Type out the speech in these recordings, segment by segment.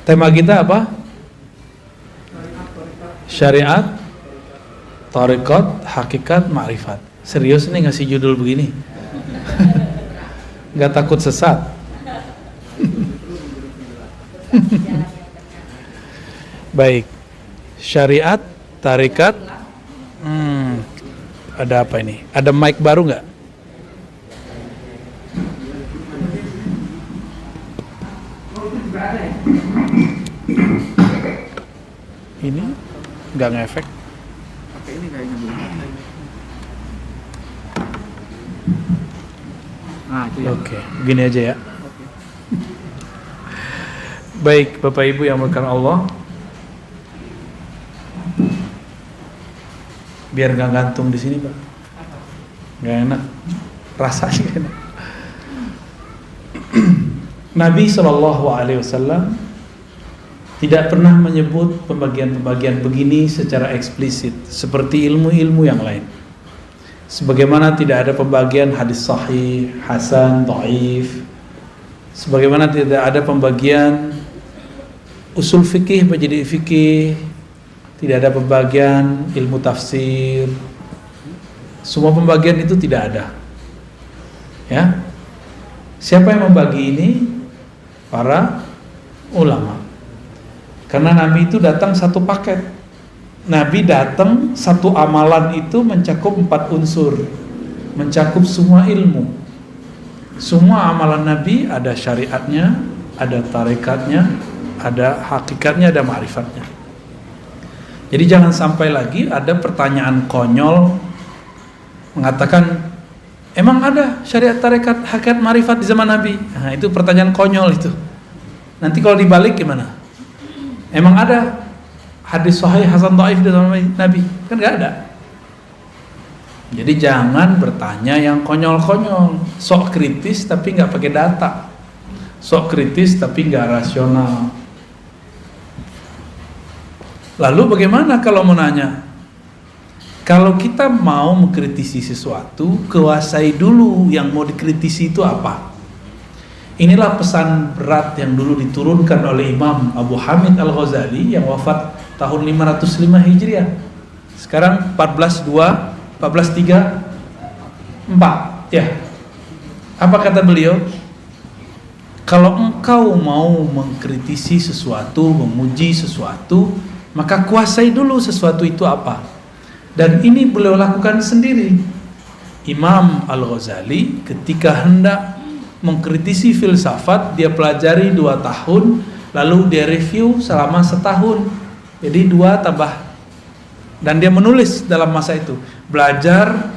Tema kita apa? Syariat, thariqat, hakikat, ma'rifat. Serius nih ngasih judul begini? Gak takut sesat? Baik, syariat, thariqat. Ada apa ini? Ada mic baru nggak? Ini nggak ngefek. Ini kayaknya belum. Nah, itu ya. Oke, gini aja ya. Baik, Bapak Ibu yang berkahi Allah, biar nggak gantung di sini, Pak. Nggak enak, rasanya enak. Nabi SAW tidak pernah menyebut pembagian-pembagian begini secara eksplisit seperti ilmu-ilmu yang lain. Sebagaimana tidak ada pembagian hadis sahih, hasan, dhaif. Sebagaimana tidak ada pembagian usul fikih menjadi fikih, tidak ada pembagian ilmu tafsir. Semua pembagian itu tidak ada. Ya. Siapa yang membagi ini? Para ulama. Karena Nabi itu datang satu paket. Nabi datang satu amalan itu mencakup 4 unsur, mencakup semua ilmu. Semua amalan Nabi ada syariatnya, ada tarikatnya, ada hakikatnya, ada ma'rifatnya. Jadi jangan sampai lagi ada pertanyaan konyol mengatakan, emang ada syariat, tarekat, hakikat, ma'rifat di zaman Nabi? Nah, itu pertanyaan konyol itu. Nanti kalau dibalik gimana? Emang ada hadis sahih, hasan, dhaif di zaman Nabi? Kan nggak ada. Jadi jangan bertanya yang konyol-konyol. Sok kritis tapi nggak pakai data. Sok kritis tapi nggak rasional. Lalu bagaimana kalau mau nanya? Kalau kita mau mengkritisi sesuatu, kuasai dulu yang mau dikritisi itu apa. Inilah pesan berat yang dulu diturunkan oleh Imam Abu Hamid Al-Ghazali yang wafat tahun 505 Hijriah. Sekarang 1434 ya. Apa kata beliau? Kalau engkau mau mengkritisi sesuatu, memuji sesuatu, maka kuasai dulu sesuatu itu apa. Dan ini beliau lakukan sendiri. Imam Al-Ghazali ketika hendak mengkritisi filsafat, dia pelajari 2 tahun, lalu dia review selama 1 tahun. Jadi 2 tambah. Dan dia menulis dalam masa itu. Belajar,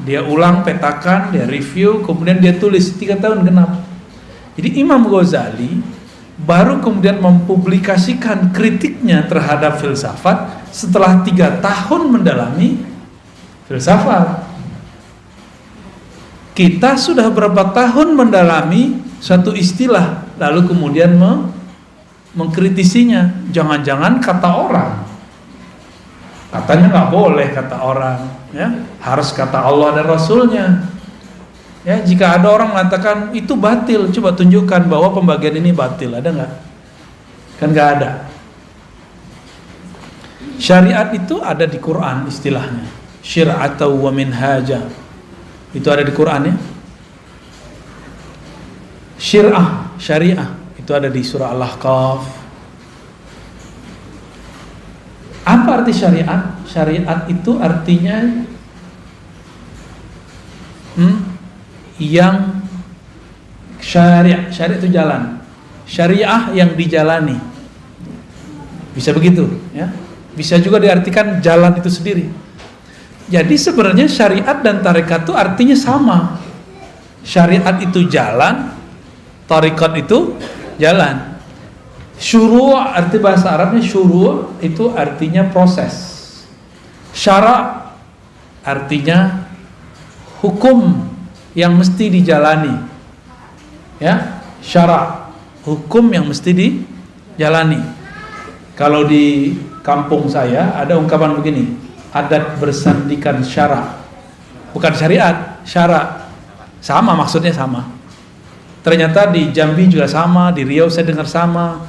dia ulang, petakan, dia review, kemudian dia tulis 3 tahun genap. Jadi Imam Ghazali baru kemudian mempublikasikan kritiknya terhadap filsafat setelah 3 tahun mendalami filsafat. Kita sudah berapa tahun mendalami satu istilah, lalu kemudian mengkritisinya. Jangan-jangan kata orang, katanya nggak boleh kata orang, ya harus kata Allah dan Rasulnya. Ya, jika ada orang mengatakan itu batil, coba tunjukkan bahwa pembagian ini batil, ada nggak? Kan nggak ada. Syariat itu ada di Quran istilahnya, syir'atan wa minhaja. Itu ada di Quran ya. Syir'ah, syariah, itu ada di surah Al-Ahqaf. Apa arti syariat? Syariat itu artinya yang syariah itu jalan. Syariah yang dijalani. Bisa begitu ya. Bisa juga diartikan jalan itu sendiri. Jadi sebenarnya syariat dan tarekat itu artinya sama. Syariat itu jalan, tarekat itu jalan. Syuru' arti bahasa Arabnya syuru' itu artinya proses. Syara' artinya hukum yang mesti dijalani. Ya, syara' hukum yang mesti dijalani. Kalau di kampung saya ada ungkapan begini, adat bersandikan syara', bukan syariat, syara'. Sama, maksudnya sama. Ternyata di Jambi juga sama, di Riau saya dengar sama.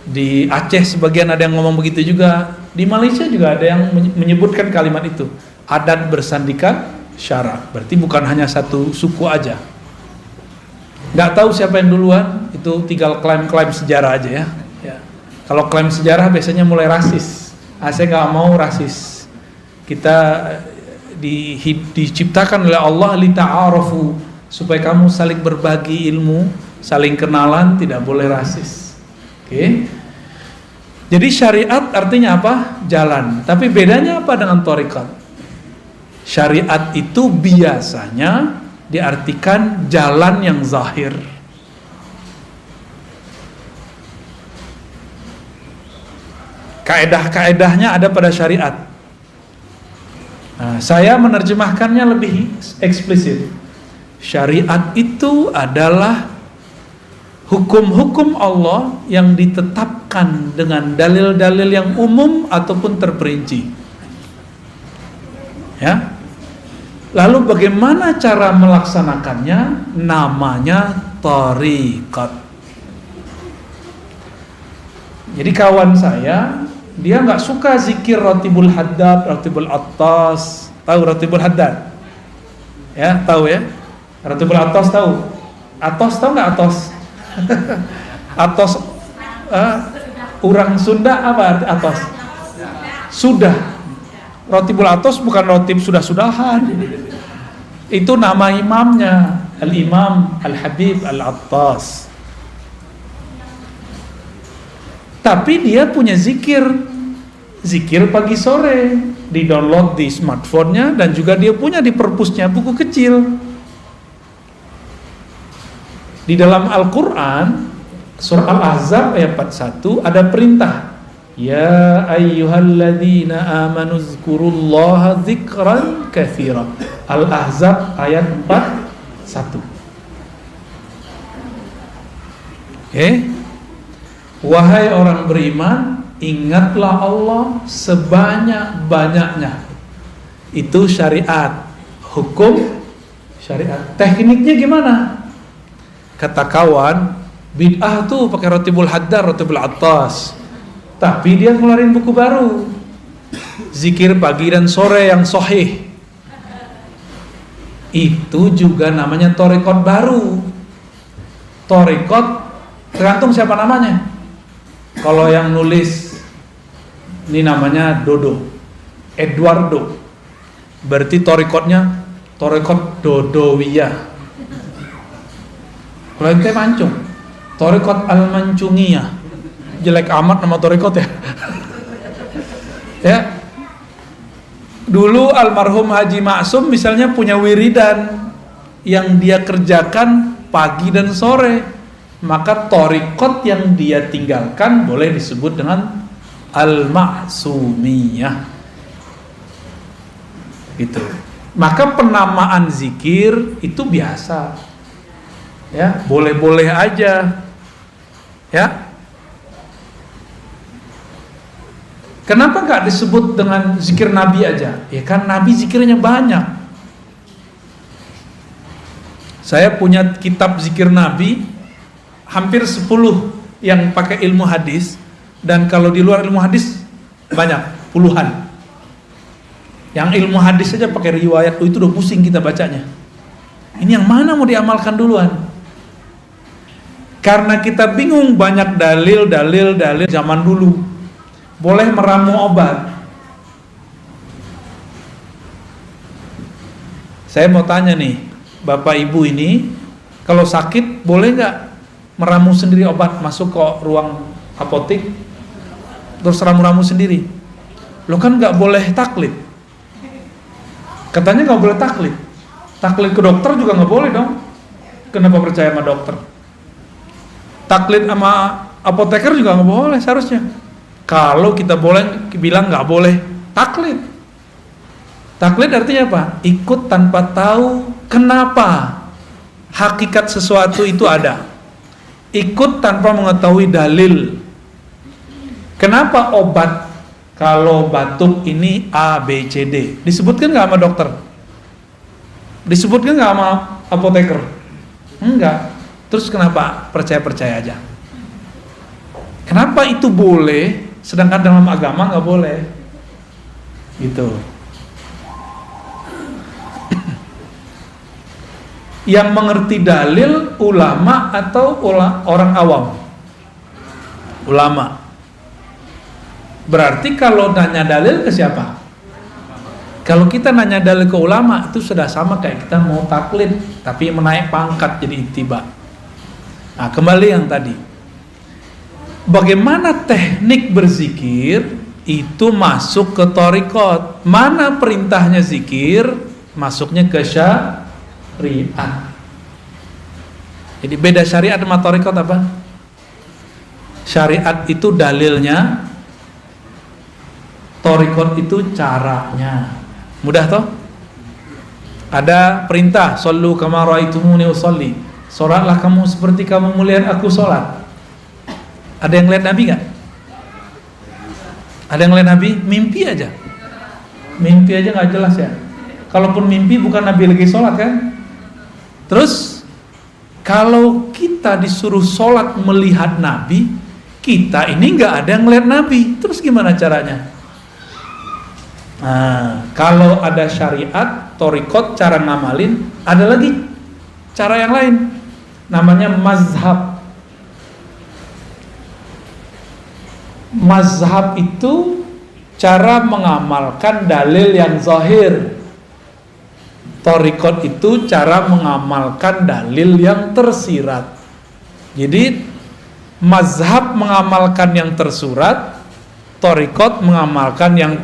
Di Aceh sebagian ada yang ngomong begitu juga. Di Malaysia juga ada yang menyebutkan kalimat itu. Adat bersandikan syara. Berarti bukan hanya satu suku aja. Nggak tahu siapa yang duluan, itu tinggal klaim-klaim sejarah aja ya. Kalau klaim sejarah biasanya mulai rasis. Saya nggak mau rasis. Kita diciptakan oleh Allah lita'arafu, supaya kamu saling berbagi ilmu, saling kenalan, tidak boleh rasis. Oke. Jadi syariat artinya apa? Jalan. Tapi bedanya apa dengan thariqat? Syariat itu biasanya diartikan jalan yang zahir. Kaedah-kaedahnya ada pada syariat. Nah, saya menerjemahkannya lebih eksplisit. Syariat itu adalah hukum-hukum Allah yang ditetapkan dengan dalil-dalil yang umum ataupun terperinci. Ya. Lalu bagaimana cara melaksanakannya? Namanya thariqat. Jadi kawan saya, dia nggak suka zikir Ratibul Haddad, Ratibul Attas. Tahu Ratibul Haddad? Ya, tahu ya? Ratibul Attas tahu? Atos tahu nggak Atos? Atos, orang Sunda apa arti Atos? Sudah. Ratibul Atos bukan rotib sudah-sudahan. Itu nama imamnya, Al-Imam Al-Habib Al-Attas. Tapi dia punya zikir pagi sore, di-download di smartphone-nya, dan juga dia punya di perpusnya buku kecil. Di dalam Al-Quran, surah Al-Ahzab ayat 41 ada perintah, ya ayyuhalladzina amanu zkurullaha dzikran katsira. Al-Ahzab ayat 41. Oke. Wahai orang beriman, ingatlah Allah sebanyak-banyaknya. Itu syariat, hukum syariat. Tekniknya gimana? Kata kawan, bid'ah tuh pakai Ratibul Haddad, Ratibul Attas. Tapi dia ngeluarin buku baru, zikir pagi dan sore yang sahih. Itu juga namanya thariqat baru. Thariqat tergantung siapa namanya. Kalau yang nulis ini namanya Dodo, Eduardo, berarti thariqatnya thariqat Dodowiyah. Kalau ente mancung, thariqat Al-Mancungiyah. Jelek amat nama thariqat ya. Ya. Dulu almarhum Haji Maksum misalnya punya wiridan yang dia kerjakan pagi dan sore. Maka thariqat yang dia tinggalkan boleh disebut dengan Al-Maksumiyah. Gitu. Maka penamaan zikir itu biasa. Ya, boleh-boleh aja. Ya. Kenapa enggak disebut dengan zikir Nabi aja? Ya kan Nabi zikirnya banyak. Saya punya kitab zikir Nabi hampir 10 yang pakai ilmu hadis, dan kalau di luar ilmu hadis banyak, puluhan. Yang ilmu hadis saja pakai riwayat, itu udah pusing kita bacanya. Ini yang mana mau diamalkan duluan? Karena kita bingung, banyak dalil zaman dulu. Boleh meramu obat. Saya mau tanya nih, Bapak Ibu ini, kalau sakit boleh nggak meramu sendiri obat, masuk ke ruang apotek terus ramu-ramu sendiri? Lo kan nggak boleh taklid. Katanya nggak boleh taklid. Taklid ke dokter juga nggak boleh dong. Kenapa percaya sama dokter? Taklid sama apoteker juga nggak boleh seharusnya. Kalau kita boleh bilang nggak boleh taklid. Taklid artinya apa? Ikut tanpa tahu kenapa hakikat sesuatu itu ada. Ikut tanpa mengetahui dalil. Kenapa obat kalau batuk ini A, B, C, D? Disebutkan nggak sama dokter? Disebutkan nggak sama apoteker? Enggak. Terus kenapa percaya-percaya aja? Kenapa itu boleh, sedangkan dalam agama nggak boleh? Gitu. Yang mengerti dalil ulama atau orang awam? Ulama. Berarti kalau nanya dalil ke siapa? Kalau kita nanya dalil ke ulama, itu sudah sama kayak kita mau taklid, tapi menaik pangkat jadi ittiba. Nah, kembali yang tadi. Bagaimana teknik berzikir itu masuk ke thariqat. Mana perintahnya zikir, masuknya ke syariat. Jadi beda syariat sama thariqat apa? Syariat itu dalilnya, thariqat itu caranya. Mudah toh? Ada perintah, shollu kama raaitumuni usolli. Salatlah kamu seperti kamu melihat aku salat. Ada yang lihat Nabi nggak? Ada yang lihat Nabi? Mimpi aja. Mimpi aja nggak jelas ya. Kalaupun mimpi bukan Nabi lagi sholat kan? Terus kalau kita disuruh sholat melihat Nabi, kita ini nggak ada yang lihat Nabi. Terus gimana caranya? Nah, kalau ada syariat, thariqat, cara ngamalin, ada lagi cara yang lain. Namanya mazhab. Mazhab itu cara mengamalkan dalil yang zahir. Thariqat itu cara mengamalkan dalil yang tersirat. Jadi mazhab mengamalkan yang tersurat, thariqat mengamalkan yang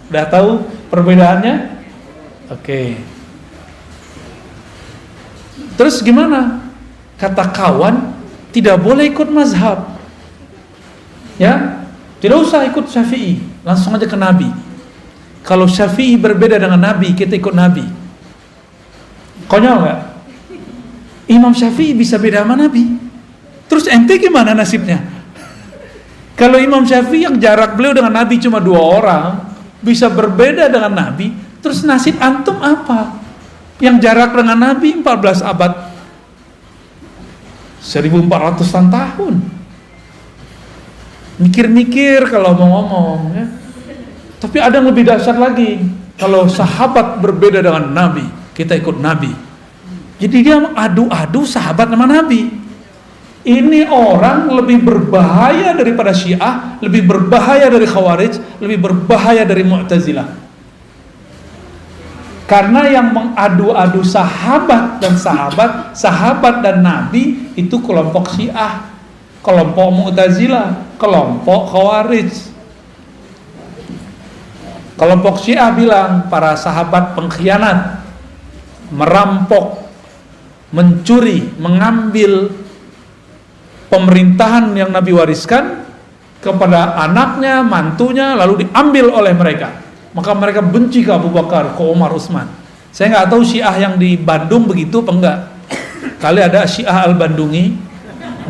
Udah tahu perbedaannya? Oke. Terus gimana? Kata kawan, tidak boleh ikut mazhab. Ya, tidak usah ikut Syafi'i, langsung aja ke Nabi. Kalau Syafi'i berbeda dengan Nabi, kita ikut Nabi. Konyol nggak? Imam Syafi'i bisa beda sama Nabi. Terus ente gimana nasibnya? Kalau Imam Syafi'i yang jarak beliau dengan Nabi cuma 2 orang, bisa berbeda dengan Nabi, terus nasib antum apa? Yang jarak dengan Nabi 14 abad, 1400-an tahun. Mikir-mikir kalau mau ngomong ya. Tapi ada yang lebih dahsyat lagi. Kalau sahabat berbeda dengan Nabi, kita ikut Nabi. Jadi dia adu-adu sahabat sama Nabi. Ini orang lebih berbahaya daripada Syiah, lebih berbahaya dari Khawarij, lebih berbahaya dari Mu'tazilah. Karena yang mengadu-adu sahabat dan Nabi itu kelompok Syiah, kelompok Mu'tazilah, kelompok Khawarij. Kelompok Syiah bilang para sahabat pengkhianat, merampok, mencuri, mengambil pemerintahan yang Nabi wariskan kepada anaknya, mantunya, lalu diambil oleh mereka. Maka mereka benci ke Abu Bakar, ke Umar, Utsman. Saya nggak tahu Syiah yang di Bandung begitu apa enggak. Kali ada Syiah Al-Bandungi,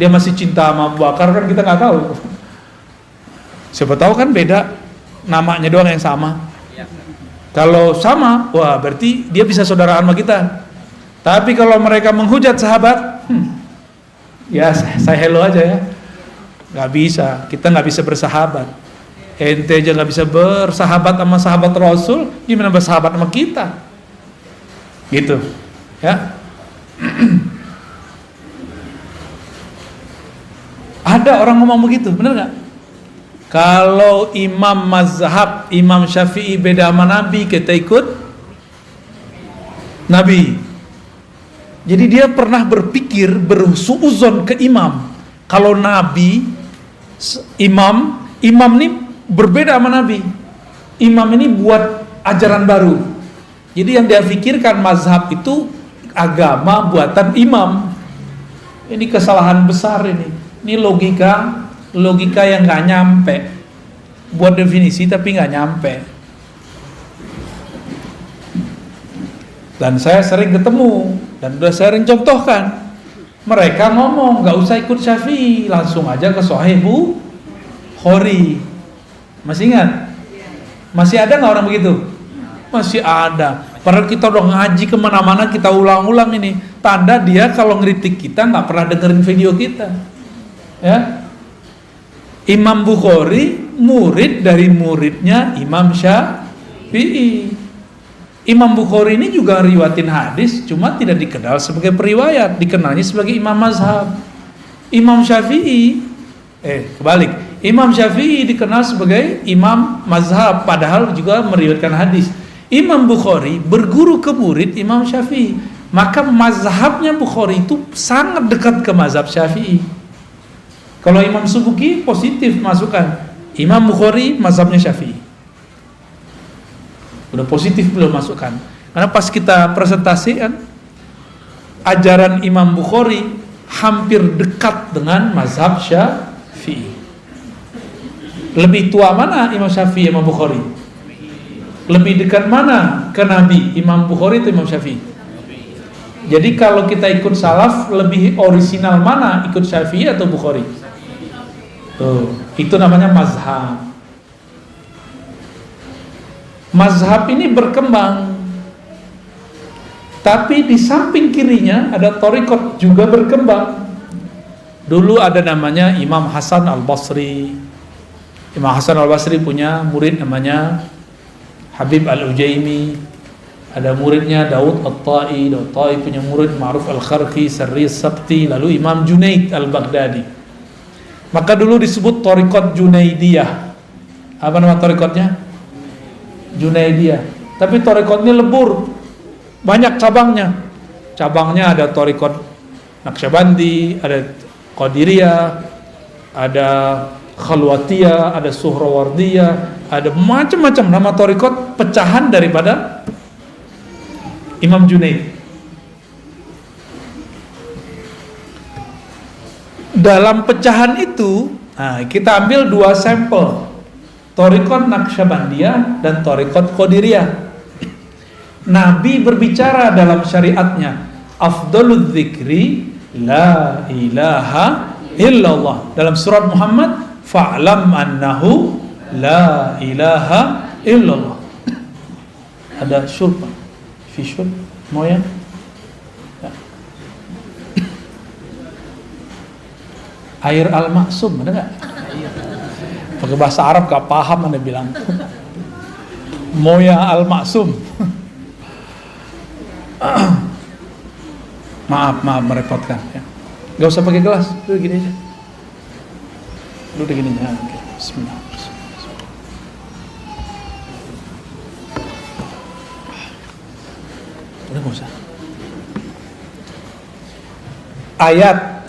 dia masih cinta sama Abu Bakar, kan kita nggak tahu. Siapa tahu kan beda, namanya doang yang sama. Kalau sama, wah berarti dia bisa saudaraan sama kita. Tapi kalau mereka menghujat sahabat, ya saya hello aja ya. Nggak bisa, kita nggak bisa bersahabat. Ente aja nggak bisa bersahabat sama sahabat Rasul, gimana bersahabat sama kita? Gitu, ya. Ada orang ngomong begitu, bener nggak? Kalau imam mazhab, Imam Syafi'i beda sama Nabi, kita ikut Nabi. Jadi dia pernah berpikir, bersuuzon ke imam. Kalau Nabi, imam ini berbeda sama Nabi. Imam ini buat ajaran baru. Jadi yang dia pikirkan mazhab itu agama buatan imam. Ini kesalahan besar ini. Ini logika yang nggak nyampe. Buat definisi tapi nggak nyampe. Dan saya sering ketemu dan udah sering contohkan. Mereka ngomong nggak usah ikut Syafi'i, langsung aja ke Sahih Bukhari. Masih ingat? Masih ada nggak orang begitu? Masih ada. Padahal kita udah ngaji kemana-mana, kita ulang-ulang ini. Tanda dia kalau ngeritik kita nggak pernah dengerin video kita. Ya, Imam Bukhari murid dari muridnya Imam Syafi'i. Imam Bukhari ini juga riwayatin hadis, cuma tidak dikenal sebagai periwayat, dikenalnya sebagai imam mazhab. Imam Syafi'i, kebalik. Imam Syafi'i dikenal sebagai imam mazhab, padahal juga meriwayatkan hadis. Imam Bukhari berguru ke murid Imam Syafi'i, maka mazhabnya Bukhari itu sangat dekat ke mazhab Syafi'i. Kalau Imam Subuki positif masukkan, Imam Bukhari mazhabnya Syafi'i. Udah positif belum masukkan. Karena pas kita presentasi kan, ajaran Imam Bukhari hampir dekat dengan mazhab Syafi'i. Lebih tua mana Imam Syafi'i, Imam Bukhari? Lebih dekat mana ke Nabi, Imam Bukhari atau Imam Syafi'i? Jadi kalau kita ikut salaf, lebih orisinal mana, ikut Syafi'i atau Bukhari? Tuh, itu namanya mazhab. Mazhab ini berkembang, tapi di samping kirinya ada thariqat juga berkembang. Dulu ada namanya Imam Hasan Al-Basri. Imam Hasan Al-Basri punya murid namanya Habib Al-Ujaimi. Ada muridnya Daud At-Tai. Daud At-Tai punya murid Ma'ruf Al-Kharqi, Sarri Sabti. Lalu Imam Junaid Al-Baghdadi. Maka dulu disebut thariqat Junaidiyah. Apa nama thariqatnya? Junaidiyah. Tapi thariqat ini lebur, banyak cabangnya. Cabangnya ada thariqat Naqsyabandi, ada Qadiriyah, ada Khalwatiyah, ada Suhrawardiyah, ada macam-macam nama thariqat pecahan daripada Imam Junaid. Dalam pecahan itu, kita ambil dua sampel, thariqat Naqsyabandiyah dan thariqat Qadiriyah. Nabi berbicara dalam syariatnya, afdaludz dzikri la ilaha illallah. Dalam surat Muhammad, fa'lam annahu la ilaha illallah. Ada syurba, fi syurb, mau ya? Air al-maksum, ada nggak? Pakai bahasa Arab gak paham, Anda bilang Moya al-maksum. Maaf merepotkan ya. Gak usah pakai gelas, duduk gini aja. Duduk gini aja. Oke. Bismillah. Udah gak usah.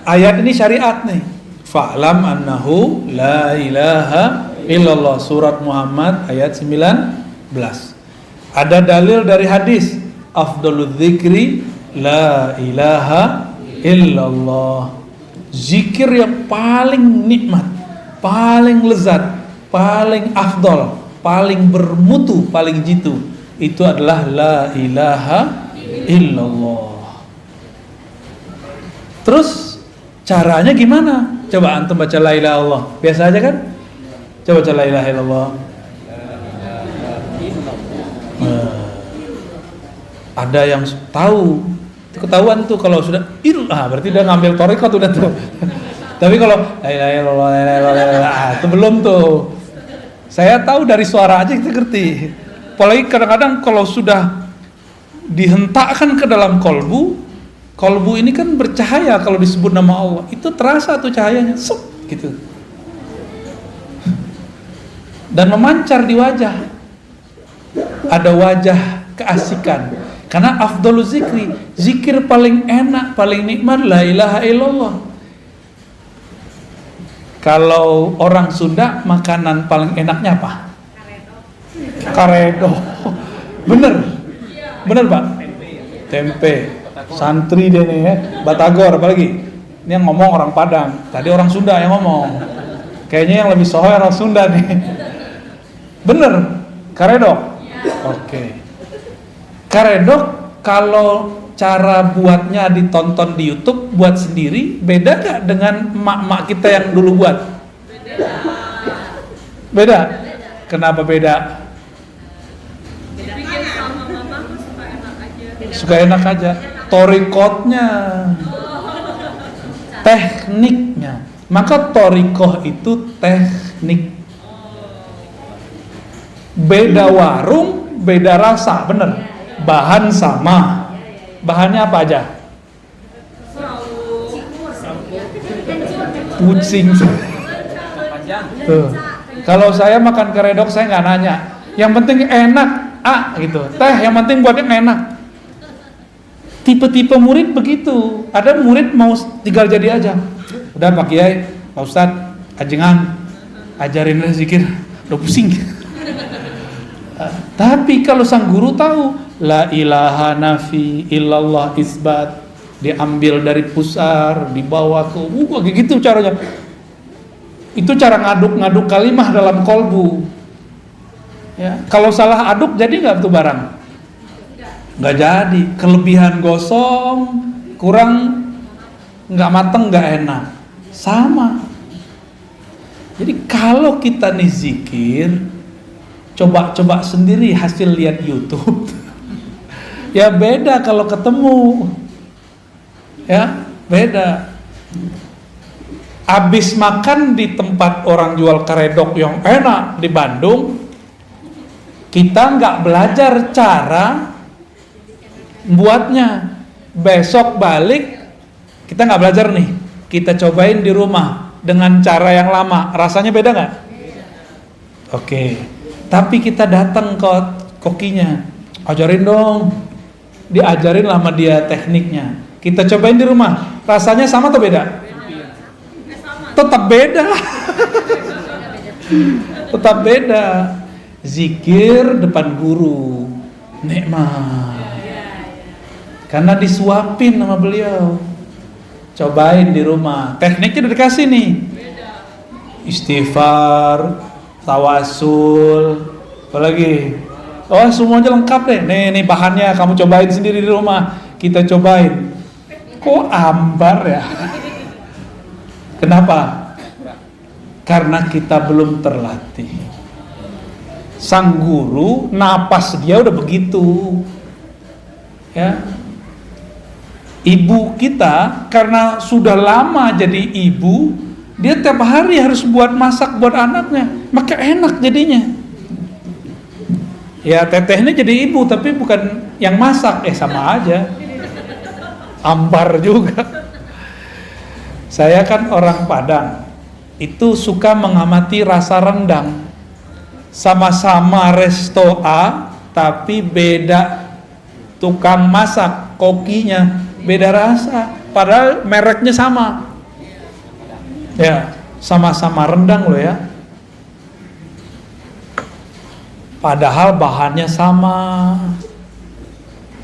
Ayat ini syariat nih. Fa'lam annahu la ilaha illallah, surat Muhammad ayat 19. Ada dalil dari hadis, afdaludz dzikri la ilaha illallah. Zikir yang paling nikmat, paling lezat, paling afdal, paling bermutu, paling jitu, itu adalah la ilaha illallah. Terus caranya gimana? Coba antum baca la ilaha illallah. Biasa aja kan? Coba baca la ilaha illallah. Ada yang tahu. Ketahuan tuh kalau sudah berarti dia ngambil thariqat udah tuh. Tapi kalau la ilaha illallah, itu belum tuh. Saya tahu dari suara aja kita ngerti. Apalagi kadang-kadang kalau sudah dihentakkan ke dalam kolbu ini kan bercahaya kalau disebut nama Allah. Itu terasa tuh cahayanya, gitu. Dan memancar di wajah. Ada wajah keasikan. Karena afdaluz zikri, zikir paling enak, paling nikmat la ilaha illallah. Kalau orang Sunda, makanan paling enaknya apa? Karedo. Bener Pak? Tempe. Santri dia nih ya, Batagor apalagi. Ini yang ngomong orang Padang. Tadi orang Sunda yang ngomong. Kayaknya yang lebih sohor orang Sunda nih. Bener, karedok. Oke. Karedok kalau cara buatnya ditonton di YouTube, buat sendiri, beda gak dengan emak-emak kita yang dulu buat? Beda. Kenapa beda? Suka enak aja. Thariqatnya, tekniknya, Maka thariqah itu teknik. Beda warung, beda rasa, bener. Bahan sama. Bahannya apa aja? Kucing. Tuh. Kalau saya makan keredok saya nggak nanya. Yang penting enak, gitu. Teh yang penting buatnya enak. Tipe-tipe murid begitu. Ada murid mau tinggal jadi aja. Udah Pak Kiai, Pak Ustadz, ajengan, ajarin zikir, udah pusing. Tapi kalau sang guru tahu, la ilaha nafi illallah isbat, diambil dari pusar, dibawa ke kayak gitu caranya. Itu cara ngaduk-ngaduk kalimah dalam kolbu. Ya, kalau salah aduk jadi nggak tuh barang? Nggak jadi. Kelebihan gosong, kurang nggak mateng, nggak enak. Sama. Jadi kalau kita nih zikir, coba sendiri hasil lihat YouTube. Ya beda kalau ketemu. Ya beda. Abis makan di tempat orang jual keredok yang enak di Bandung, kita nggak belajar cara buatnya. Besok balik kita nggak belajar nih, kita cobain di rumah dengan cara yang lama, rasanya beda nggak? Oke. Tapi kita datang ke kokinya, ajarin dong, diajarin lama dia tekniknya. Kita cobain di rumah, rasanya sama atau beda? Tetap beda. Tetap beda. Zikir depan guru, nikmat. Karena disuapin sama beliau. Cobain di rumah, tekniknya udah dikasih nih. Istighfar, tawasul, apalagi, oh semuanya lengkap deh. Nih bahannya kamu cobain sendiri di rumah. Kita cobain. Kok ambar ya? Kenapa? Karena kita belum terlatih. Sang guru napas dia udah begitu. Ya. Ibu kita karena sudah lama jadi ibu, dia tiap hari harus buat masak buat anaknya, maka enak jadinya. Ya tetehnya jadi ibu tapi bukan yang masak, sama aja. Ambar juga. Saya kan orang Padang, itu suka mengamati rasa rendang. Sama-sama resto A, tapi beda tukang masak, kokinya beda rasa. Padahal mereknya sama. Ya, sama-sama rendang loh ya. Padahal bahannya sama.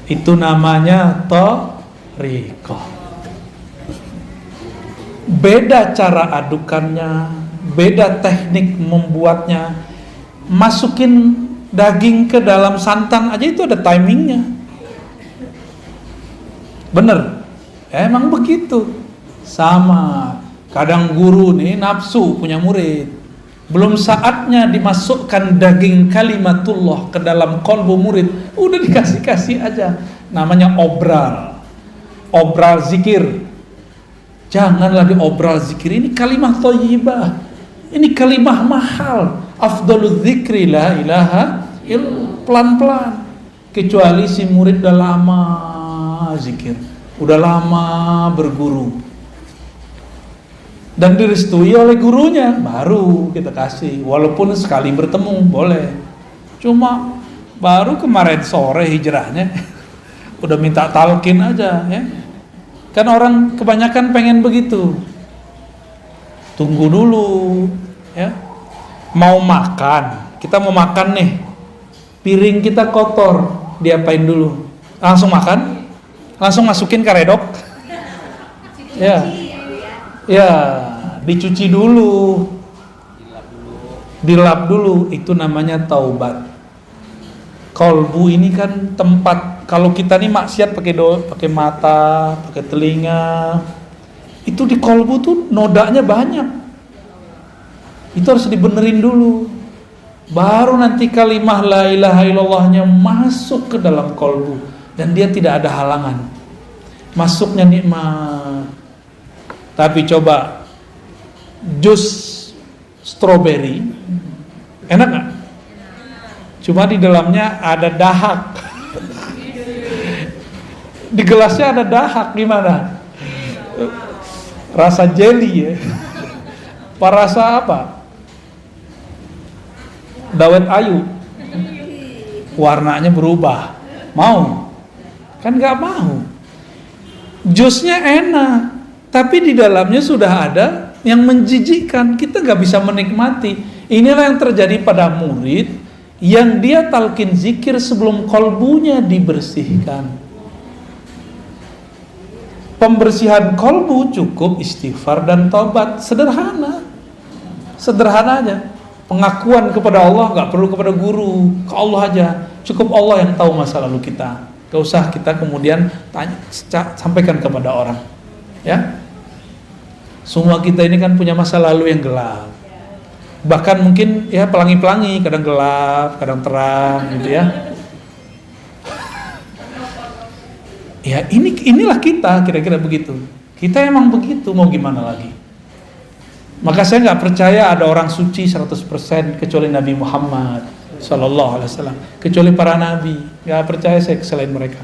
Itu namanya thariqah. Beda cara adukannya, beda teknik membuatnya. Masukin daging ke dalam santan aja itu ada timingnya. Bener? Emang begitu. Sama. Kadang guru nih nafsu punya murid. Belum saatnya dimasukkan daging kalimatullah ke dalam kolbu murid, udah dikasih-kasih aja. Namanya obral. Obral zikir. Janganlah diobral zikir. Ini kalimah thayyibah. Ini kalimah mahal. Afdalul dzikri la ilaha illallah. Pelan-pelan. Kecuali si murid udah lama zikir, udah lama berguru dan direstui oleh gurunya, baru kita kasih. Walaupun sekali bertemu boleh. Cuma baru kemarin sore hijrahnya udah minta talqin aja ya. Kan orang kebanyakan pengen begitu. Tunggu dulu ya. Mau makan, kita mau makan nih. Piring kita kotor, diapain dulu? Langsung makan? Langsung masukin karedok? Ya. Ya, dicuci dulu. Dilap dulu, itu namanya taubat. Kolbu ini kan tempat, kalau kita nih maksiat pakai mata, pakai telinga, itu di kolbu tuh nodanya banyak. Itu harus dibenerin dulu. Baru nanti kalimah la ilaha illallahnya masuk ke dalam kolbu dan dia tidak ada halangan. Masuknya nikmat. Tapi coba jus stroberi, enak nggak? Cuma di dalamnya ada dahak. Di gelasnya ada dahak, gimana? Rasa jelly ya? Apa rasa apa? Dawet ayu. Warnanya berubah. Mau? Kan nggak mau. Jusnya enak, tapi di dalamnya sudah ada yang menjijikkan. Kita nggak bisa menikmati. Inilah yang terjadi pada murid yang dia talqin zikir sebelum kolbunya dibersihkan. Pembersihan kolbu cukup istighfar dan taubat, sederhana aja. Pengakuan kepada Allah nggak perlu kepada guru, ke Allah aja. Cukup Allah yang tahu masa lalu kita. Gak usah kita kemudian tanya, sampaikan kepada orang. Ya, semua kita ini kan punya masa lalu yang gelap. Bahkan mungkin ya pelangi-pelangi, kadang gelap, kadang terang, gitu ya. Ya inilah kita, kira-kira begitu. Kita emang begitu, mau gimana lagi? Maka saya nggak percaya ada orang suci 100% kecuali Nabi Muhammad Sallallahu Alaihi Wasallam, kecuali para nabi. Nggak percaya saya selain mereka.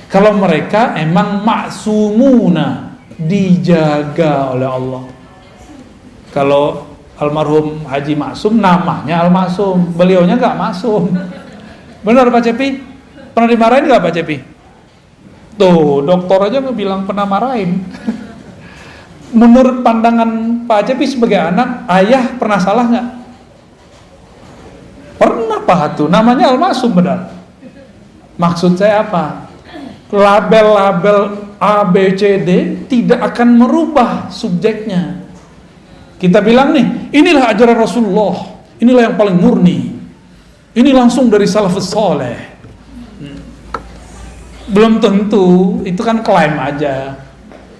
Kalau mereka emang maksumuna, dijaga oleh Allah. Kalau almarhum Haji Maksum namanya Al-Maksum, beliaunya nggak maksum. Benar Pak Cepi? Pernah dimarahin nggak Pak Cepi? Tuh, dokter aja bilang pernah marahin. Menurut pandangan Pak Cepi sebagai anak, ayah pernah salah nggak? Pernah Pak tuh, namanya Al-Maksum benar. Maksud saya apa? Label-label A, B, C, D tidak akan merubah subjeknya. Kita bilang nih, inilah ajaran Rasulullah, inilah yang paling murni, ini langsung dari salafus soleh. Belum tentu, itu kan klaim aja.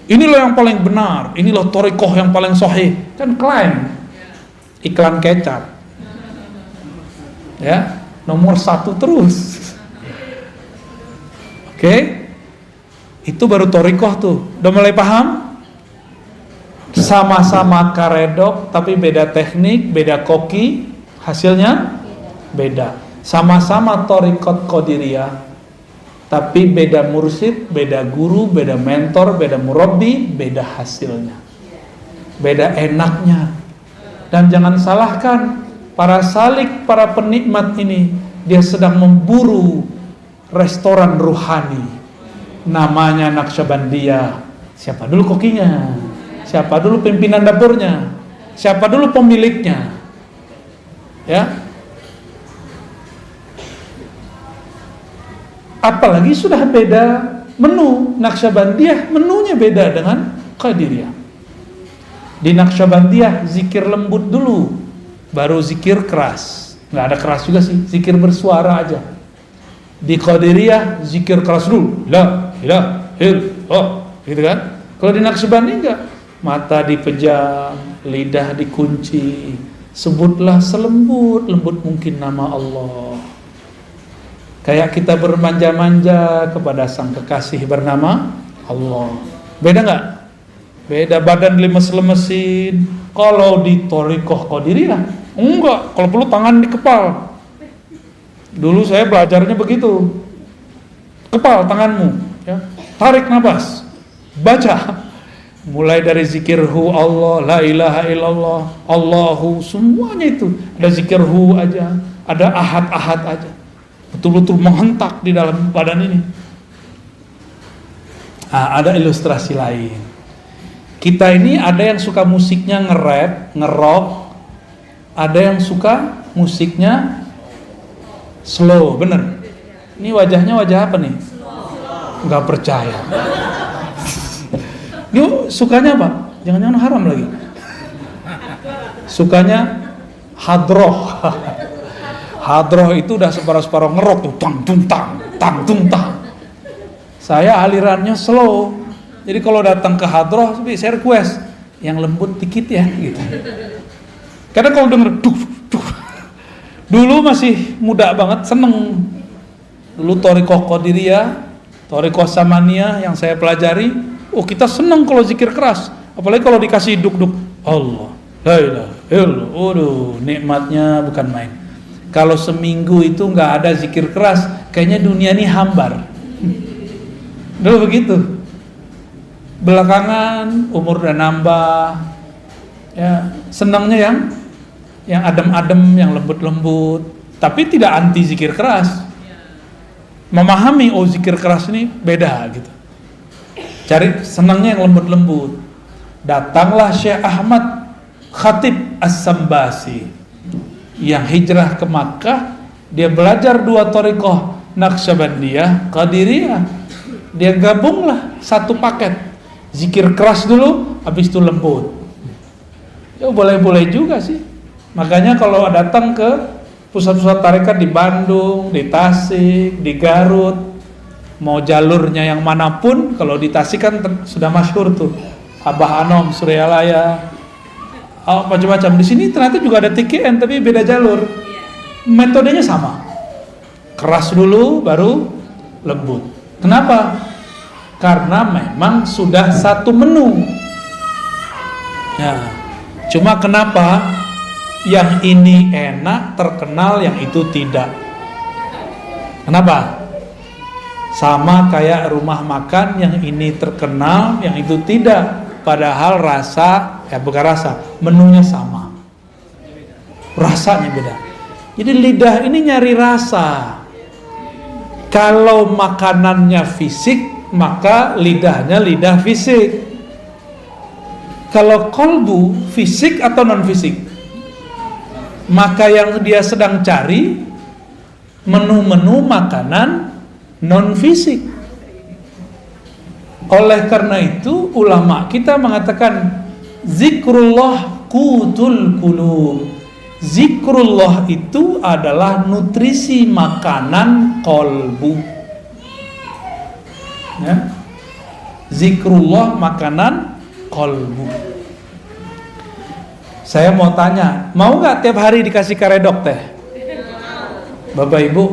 Inilah yang paling benar, inilah thariqah yang paling sahih, kan klaim. Iklan kecap. Ya, nomor 1 terus. Oke? Itu baru thariqah tuh. Udah mulai paham? Sama-sama karedok tapi beda teknik, beda koki, hasilnya beda. Sama-sama thariqat qadiriyah tapi beda mursyid, beda guru, beda mentor, beda murabbi, beda hasilnya, beda enaknya. Dan jangan salahkan para salik, para penikmat ini, dia sedang memburu restoran ruhani, namanya Naqsyabandiyah. Siapa dulu kokinya? Siapa dulu pimpinan dapurnya? Siapa dulu pemiliknya? Ya. Apalagi sudah beda menu. Naqsyabandiyah menunya beda dengan Qadiriyah. Di Naqsyabandiyah zikir lembut dulu, baru zikir keras. Nggak ada keras juga sih, zikir bersuara aja. Di Qadiriyah zikir keras dulu, la ilaha illallah, gitu kan? Kalau di Naqsyabandiyah enggak, mata dipejam, lidah dikunci, sebutlah selembut-lembut mungkin nama Allah. Kayak kita bermanja-manja kepada sang kekasih bernama Allah. Beda nggak? Beda, badan lemes-lemesin. Kalau di thariqah qadiriyah enggak, kalau perlu tangan dikepal. Dulu saya belajarnya begitu. Kepal tanganmu, ya. Tarik nafas, baca. Mulai dari zikir hu Allah, la ilaha illallah, Allahu, semuanya itu. Ada zikir hu aja, ada ahad-ahad aja. Betul-betul menghentak di dalam badan ini. Ada ilustrasi lain. Kita ini ada yang suka musiknya nge-rap, nge-rock, ada yang suka musiknya slow, bener. Ini wajahnya wajah apa nih? Nggak percaya. Yuk, sukanya apa? Jangan-jangan haram lagi. Sukanya hadroh. Hadroh itu udah separuh-separuh ngerok tuh, tang tung tang. Saya alirannya slow. Jadi kalau datang ke hadroh, saya request yang lembut dikit ya, gitu. Karena kalau denger duh. Dulu masih muda banget, seneng. Dulu thariqah qadiriyah, thariqah samaniyah yang saya pelajari, kita seneng kalau zikir keras. Apalagi kalau dikasih duk-duk. Allah, la ilaha illallah. Waduh, nikmatnya bukan main. Kalau seminggu itu nggak ada zikir keras, kayaknya dunia ini hambar. Dulu begitu. Belakangan umur udah nambah, ya senangnya yang adem-adem, yang lembut-lembut, tapi tidak anti zikir keras. Memahami zikir keras ini beda gitu. Cari senangnya yang lembut-lembut. Datanglah Syekh Ahmad Khatib As-Sambasi yang hijrah ke Makkah. Dia belajar 2 thariqah, Naqsyabandiyah, Qadiriyah. Dia gabunglah satu paket, zikir keras dulu, habis itu lembut. Ya boleh-boleh juga sih. Makanya kalau datang ke pusat-pusat tarekat di Bandung, di Tasik, di Garut, mau jalurnya yang manapun, kalau di Tasik kan sudah masyhur tuh, Abah Anom, Suryalaya, macam-macam. Di sini ternyata juga ada TKN tapi beda jalur. Metodenya sama. Keras dulu baru lembut. Kenapa? Karena memang sudah satu menu. Ya. Cuma kenapa yang ini enak, terkenal, yang itu tidak? Kenapa? Sama kayak rumah makan, yang ini terkenal, yang itu tidak. Padahal bukan rasa, menunya sama. Rasanya beda. Jadi lidah ini nyari rasa. Kalau makanannya fisik, maka lidahnya lidah fisik. Kalau kolbu fisik atau non fisik, maka yang dia sedang cari menu-menu makanan non fisik. Oleh karena itu ulama kita mengatakan zikrullah qutul qulub. Zikrullah itu adalah nutrisi makanan kolbu. Ya. Zikrullah makanan kolbu. Saya mau tanya, mau nggak tiap hari dikasih karedok teh? Bapak Ibu,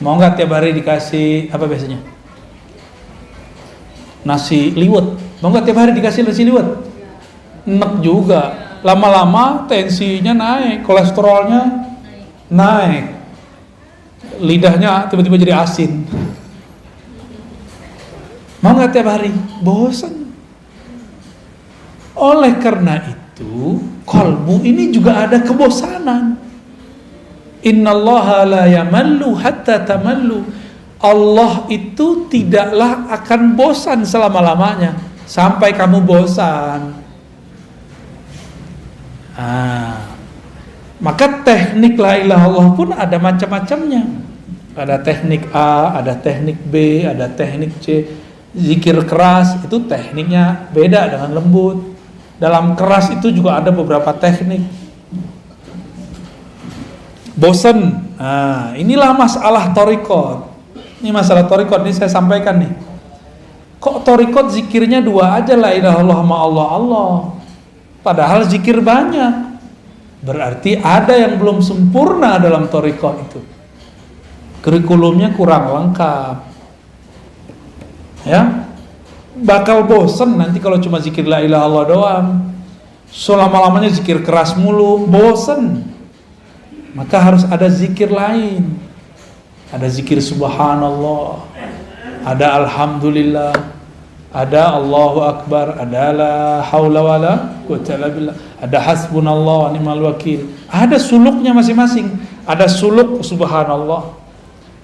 mau nggak tiap hari dikasih apa biasanya? Nasi liwet. Mau nggak tiap hari dikasih nasi liwet? Enak juga. Lama-lama tensinya naik, kolesterolnya naik, lidahnya tiba-tiba jadi asin. Mau nggak tiap hari? Bosan. Oleh karena itu, kolbu ini juga ada kebosanan. Innallaha la yamallu hatta tamallu. Allah itu tidaklah akan bosan selama-lamanya sampai kamu bosan. Maka teknik la ilaha illallah pun ada macam-macamnya. Ada teknik A, ada teknik B, ada teknik C. Zikir keras itu tekniknya beda dengan lembut. Dalam keras itu juga ada beberapa teknik. Bosen. Inilah masalah thariqat. Ini masalah thariqat, ini saya sampaikan nih. Kok thariqat zikirnya 2 aja, la ilaha illallah ma Allah. Padahal zikir banyak. Berarti ada yang belum sempurna dalam thariqat itu. Kurikulumnya kurang lengkap. Ya. Bakal bosen nanti kalau cuma zikir la ilaha illallah doang. Selama-lamanya zikir keras mulu, bosen. Maka harus ada zikir lain. Ada zikir subhanallah, ada alhamdulillah, ada Allahu akbar, ada la haula wala quwwata illa billah, ada hasbunallah wa ni'mal wakil. Ada suluknya masing-masing. Ada suluk subhanallah,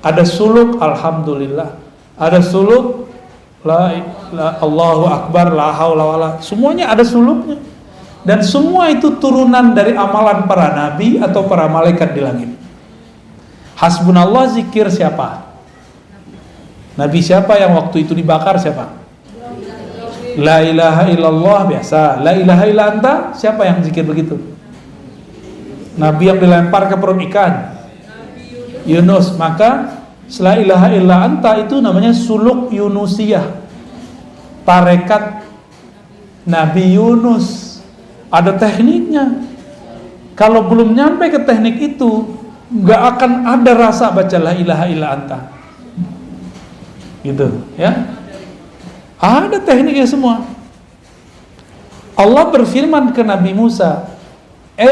ada suluk alhamdulillah, ada suluk Allahu akbar, la haula wala. Semuanya ada suluknya. Dan semua itu turunan dari amalan para nabi atau para malaikat di langit. Hasbunallah zikir siapa? Nabi siapa yang waktu itu dibakar siapa? La ilaha illallah biasa. La ilaha illa anta, siapa yang zikir begitu? Nabi yang dilempar ke perut ikan, Yunus. Maka la ilaha illa anta itu namanya suluk Yunusiyah, tarekat Nabi Yunus. Ada tekniknya. Kalau belum nyampe ke teknik itu, nggak akan ada rasa baca la ilaha illa anta. Gitu, ya. Ada tekniknya semua. Allah berfirman ke Nabi Musa,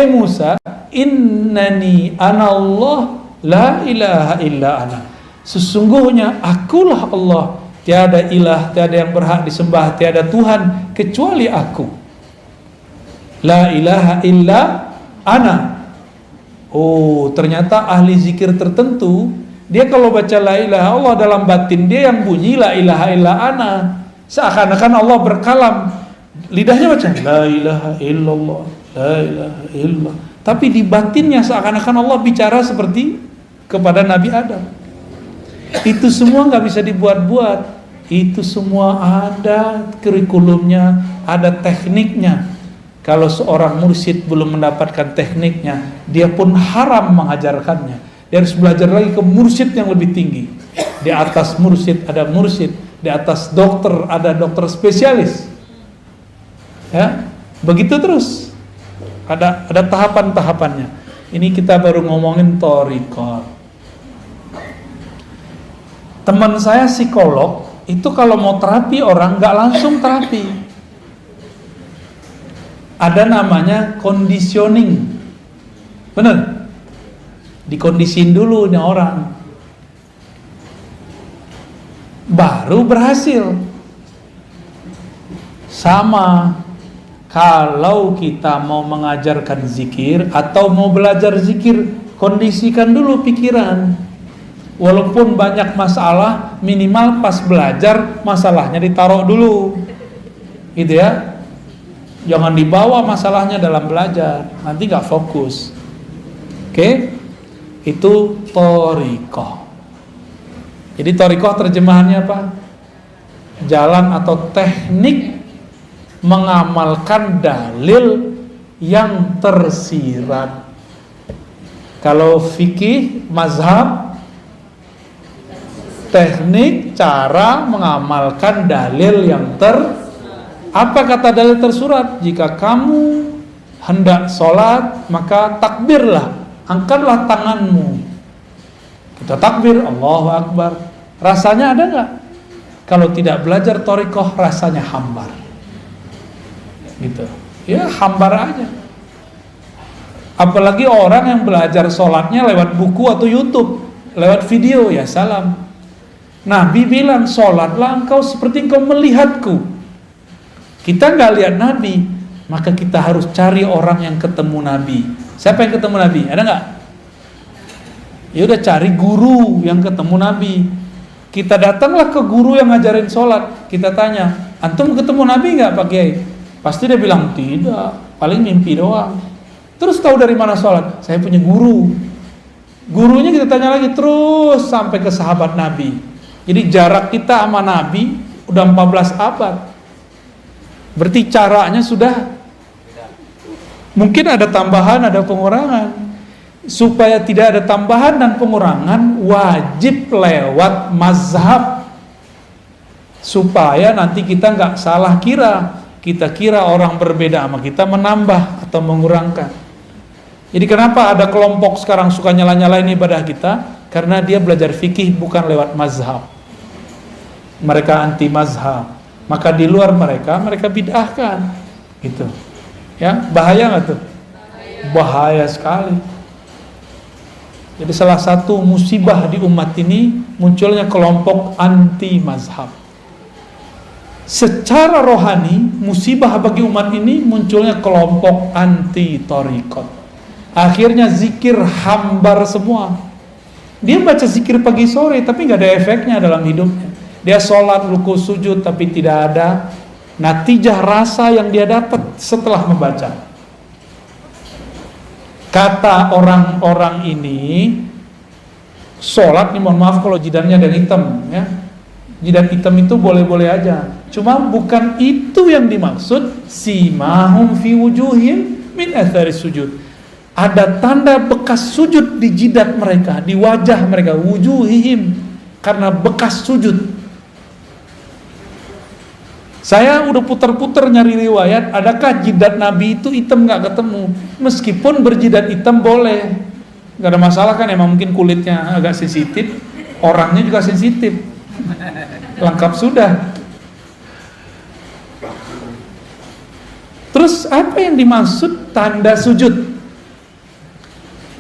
Musa, innani anallah la ilaha illa ana. Sesungguhnya akulah Allah, tiada ilah, tiada yang berhak disembah, tiada Tuhan kecuali aku. La ilaha illa ana. Oh, ternyata ahli zikir tertentu, dia kalau baca la ilaha Allah, dalam batin dia yang bunyi la ilaha illa ana. Seakan-akan Allah berkalam, lidahnya baca la ilaha illallah, la ilaha illallah, tapi di batinnya seakan-akan Allah bicara seperti kepada Nabi Adam. Itu semua nggak bisa dibuat-buat. Itu semua ada kurikulumnya, ada tekniknya. Kalau seorang mursyid belum mendapatkan tekniknya, dia pun haram mengajarkannya. Dia harus belajar lagi ke mursyid yang lebih tinggi. Di atas mursyid ada mursyid, di atas dokter ada dokter spesialis. Ya, begitu terus. Ada tahapan-tahapannya. Ini kita baru ngomongin thariqat. Teman saya psikolog, itu kalau mau terapi orang nggak langsung terapi. Ada namanya conditioning. Bener? Dikondisin dulu nih orang, baru berhasil. Sama kalau kita mau mengajarkan zikir atau mau belajar zikir, kondisikan dulu pikiran. Walaupun banyak masalah, minimal pas belajar masalahnya ditaruh dulu, gitu ya. Jangan dibawa masalahnya dalam belajar, nanti nggak fokus. Oke? Itu thariqah. Jadi thariqah terjemahannya apa? Jalan atau teknik mengamalkan dalil yang tersirat. Kalau fikih mazhab, teknik cara mengamalkan dalil yang apa kata dalil tersurat? Jika kamu hendak sholat, maka takbirlah, angkatlah tanganmu. Kita takbir, Allahu Akbar. Rasanya ada nggak? Kalau tidak belajar thariqah, rasanya hambar. Gitu. Ya hambar aja. Apalagi orang yang belajar sholatnya lewat buku atau YouTube, lewat video, ya salam. Nabi bilang, sholatlah engkau seperti engkau melihatku. Kita nggak lihat Nabi, maka kita harus cari orang yang ketemu Nabi. Siapa yang ketemu Nabi? Ada nggak? Ya udah, cari guru yang ketemu Nabi. Kita datanglah ke guru yang ngajarin sholat. Kita tanya, antum ketemu Nabi nggak Pak Kiai? Pasti dia bilang tidak, paling mimpi doang. Terus tahu dari mana sholat? Saya punya guru. Gurunya kita tanya lagi terus sampai ke sahabat Nabi. Jadi jarak kita sama Nabi udah 14 abad. Berarti caranya sudah mungkin ada tambahan, ada pengurangan. Supaya tidak ada tambahan dan pengurangan, wajib lewat mazhab. Supaya nanti kita nggak salah kira. Kita kira orang berbeda sama kita menambah atau mengurangkan. Jadi kenapa ada kelompok sekarang suka nyala-nyalain ibadah kita? Karena dia belajar fikih bukan lewat mazhab. Mereka anti mazhab. Maka di luar mereka bid'ahkan, gitu. Ya, bahaya nggak tuh? Bahaya sekali. Jadi salah satu musibah di umat ini munculnya kelompok anti mazhab. Secara rohani, musibah bagi umat ini munculnya kelompok anti thariqat. Akhirnya zikir hambar semua. Dia baca zikir pagi sore tapi nggak ada efeknya dalam hidupnya. Dia sholat, ruku, sujud, tapi tidak ada natijah rasa yang dia dapat setelah membaca. Kata orang-orang ini, sholat nih, mohon maaf kalau jidannya ada hitam, ya. Jidan hitam itu boleh-boleh aja. Cuma bukan itu yang dimaksud. Simahum fi wujuhim min athari sujud. Ada tanda bekas sujud di jidat mereka, di wajah mereka, wujuhihim, karena bekas sujud. Saya udah putar-putar nyari riwayat, adakah jidat Nabi itu hitam, nggak ketemu. Meskipun berjidat hitam boleh, nggak ada masalah kan, emang mungkin kulitnya agak sensitif, orangnya juga sensitif, lengkap sudah. Terus apa yang dimaksud tanda sujud?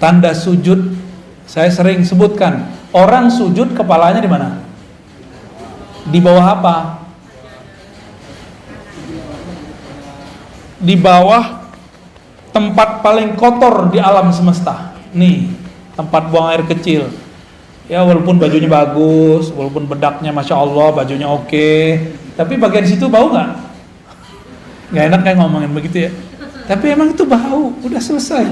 Tanda sujud saya sering sebutkan, orang sujud kepalanya di mana? Di bawah apa? Di bawah tempat paling kotor di alam semesta. Nih, tempat buang air kecil. Ya walaupun bajunya bagus, walaupun bedaknya Masya Allah, bajunya oke, tapi bagian situ bau nggak? Nggak enak kayak ngomongin begitu ya. Tapi emang itu bau, udah selesai.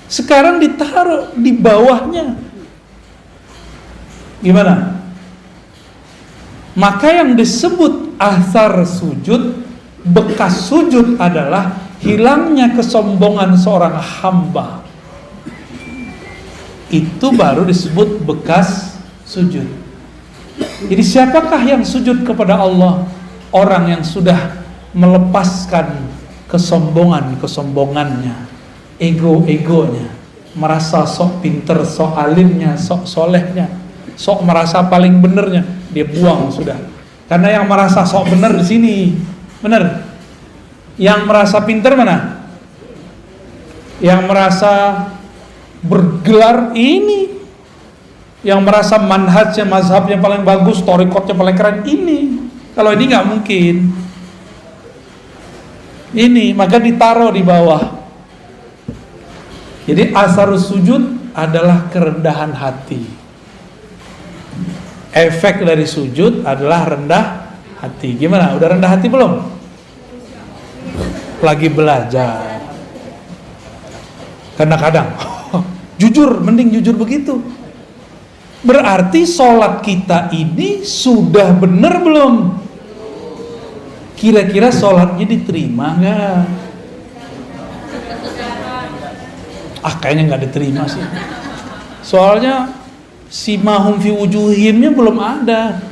Sekarang ditaruh di bawahnya. Gimana? Maka yang disebut athar sujud, bekas sujud adalah hilangnya kesombongan seorang hamba. Itu baru disebut bekas sujud. Jadi siapakah yang sujud kepada Allah? Orang yang sudah melepaskan kesombongannya, ego-egonya, merasa sok pinter, sok alimnya, sok solehnya, sok merasa paling benernya, dia buang sudah. Karena yang merasa sok bener di sini, bener. Yang merasa pinter mana? Yang merasa bergelar ini. Yang merasa manhajnya, mazhabnya paling bagus, thariqatnya paling keren ini. Kalau ini nggak mungkin. Ini maka ditaruh di bawah. Jadi asarus sujud adalah kerendahan hati. Efek dari sujud adalah rendah hati. Gimana? Udah rendah hati belum? Lagi belajar. Kadang-kadang jujur, mending jujur begitu. Berarti sholat kita ini sudah benar belum? Kira-kira sholatnya diterima nggak? Kayaknya nggak diterima sih. Soalnya simahum fi wujuhimnya belum ada.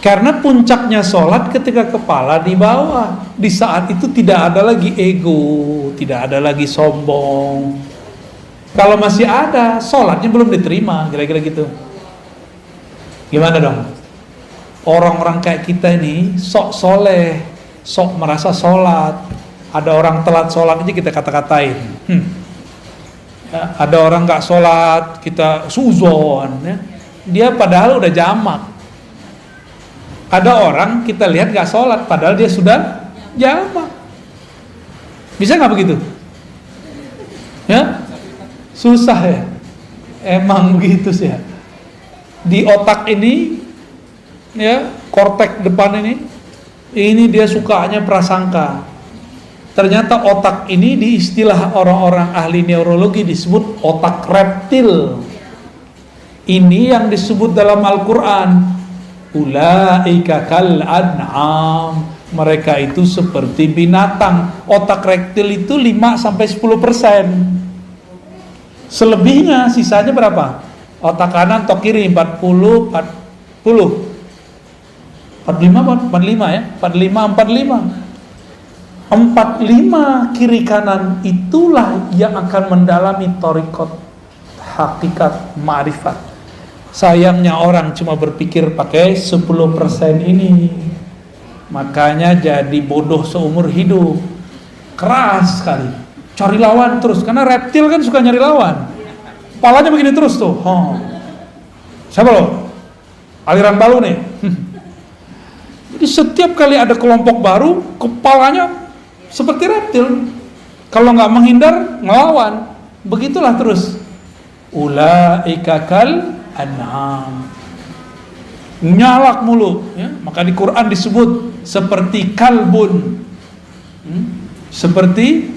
Karena puncaknya sholat ketika kepala di bawah. Di saat itu tidak ada lagi ego, tidak ada lagi sombong. Kalau masih ada, sholatnya belum diterima, kira-kira gitu. Gimana dong? Orang-orang kayak kita ini sok soleh, sok merasa sholat. Ada orang telat sholat aja kita kata-katain. Ya, ada orang gak sholat, kita suzon. Ya. Dia padahal udah jamak. Ada orang kita lihat gak sholat, padahal dia sudah jamak. Bisa gak begitu? Ya, susah ya. Emang begitu sih ya. Di otak ini, ya, kortek depan ini dia sukanya prasangka. Ternyata otak ini di istilah orang-orang ahli neurologi disebut otak reptil. Ini yang disebut dalam Al-Quran, ulaika kal an'am, mereka itu seperti binatang. Otak reptil itu 5-10%. Selebihnya sisanya berapa? Otak kanan atau kiri 40 45 ya, 45 kiri kanan itulah yang akan mendalami thariqat, hakikat, ma'rifat. Sayangnya orang cuma berpikir pakai 10% ini. Makanya jadi bodoh seumur hidup. Keras sekali. Cari lawan terus, karena reptil kan suka nyari lawan. Kepalanya begini terus tuh. Siapa lo? Aliran baru nih. Jadi setiap kali ada kelompok baru, kepalanya seperti reptil. Kalau nggak menghindar, ngelawan. Begitulah terus. Ulaika kal an'am. Nyalak mulu. Ya? Maka di Quran disebut seperti kalbun. Seperti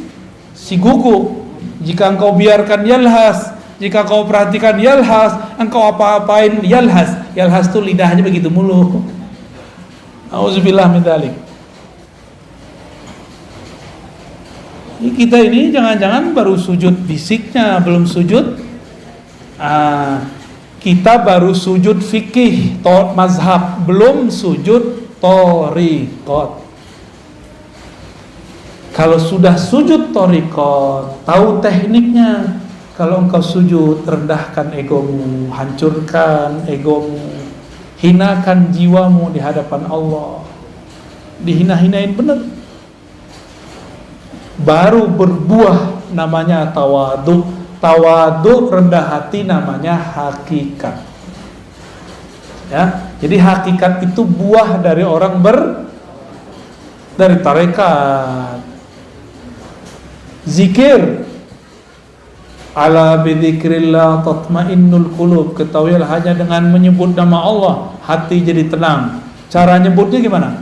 si kuku. Jika engkau biarkan yalhas, jika kau perhatikan yalhas, engkau apa-apain yalhas. Yalhas tuh lidahnya begitu mulu. Auzubillah min dzalik. Kita ini jangan-jangan baru sujud fisiknya, belum sujud. Kita baru sujud fikih, mazhab, belum sujud thariqat. Kalau sudah sujud thariqat, tahu tekniknya. Kalau engkau sujud, rendahkan egomu, hancurkan egomu, hinakan jiwamu di hadapan Allah. Dihina-hinain benar. baru berbuah namanya tawadu. Tawadu rendah hati namanya hakikat. Ya, jadi hakikat itu buah dari orang dari tarekat. Zikir, ala bidzikrillah tatmainnul qulub. Ketahuilah hanya dengan menyebut nama Allah hati jadi tenang. Cara nyebutnya gimana?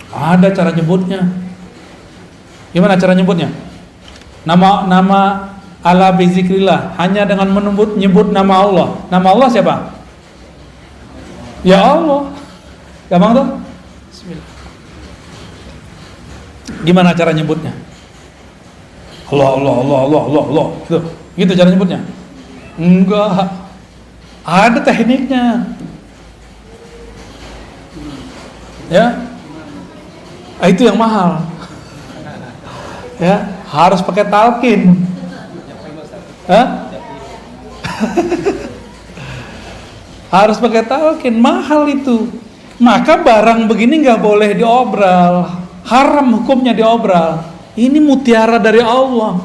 Ada cara nyebutnya. Gimana cara nyebutnya? Nama ala bidzikrillah, hanya dengan nyebut nama Allah. Nama Allah siapa? Ya Allah. Gampang tuh? Bismillah. Gimana cara nyebutnya? Allah. Gitu cara nyebutnya? Enggak. Ada tekniknya. Ya. Itu yang mahal. Ya, harus pakai talqin. Harus pakai talqin, mahal itu. Maka barang begini nggak boleh diobral, haram hukumnya diobral. Ini mutiara dari Allah,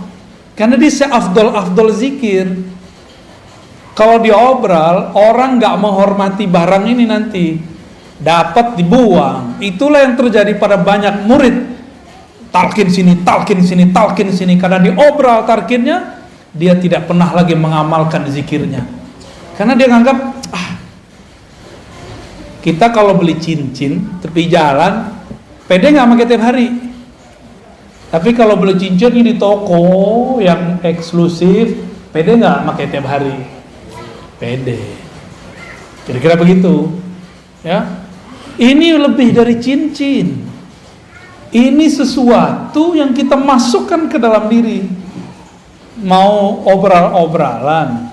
karena dia seafdol zikir. Kalau diobral, orang nggak menghormati barang ini nanti, dapat dibuang. Itulah yang terjadi pada banyak murid. Talqin sini, karena diobral talqinnya, dia tidak pernah lagi mengamalkan zikirnya. Karena dia nganggap, kita kalau beli cincin tepi jalan, pede nggak pakai tiap hari. Tapi kalau beli cincin di toko yang eksklusif, pede nggak pakai tiap hari? Pede. Kira-kira begitu, ya. Ini lebih dari cincin. Ini sesuatu yang kita masukkan ke dalam diri. Mau obral-obralan,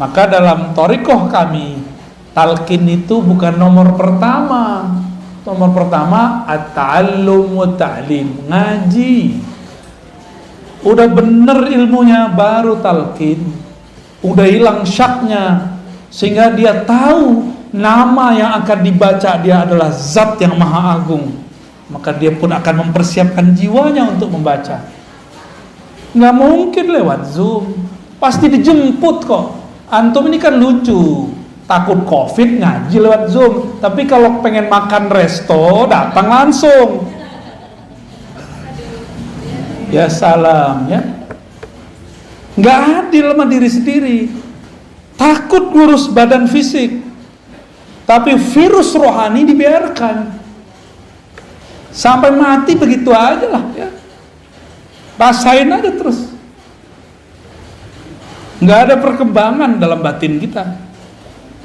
maka dalam thariqah kami, talqin itu bukan nomor pertama. Nomor pertama at-ta'allum wa ta'lim, ngaji. Udah bener ilmunya baru talqin. Udah hilang syaknya, sehingga dia tahu nama yang akan dibaca dia adalah zat yang maha agung. Maka dia pun akan mempersiapkan jiwanya untuk membaca. Nggak mungkin lewat Zoom, pasti dijemput kok. Antum ini kan lucu, takut COVID ngaji lewat Zoom. Tapi kalau pengen makan resto, datang langsung. Ya salam ya. Nggak adil sama diri sendiri. Takut ngurus badan fisik, tapi virus rohani dibiarkan. Sampai mati begitu aja lah ya. Rasain aja terus. Nggak ada perkembangan dalam batin kita.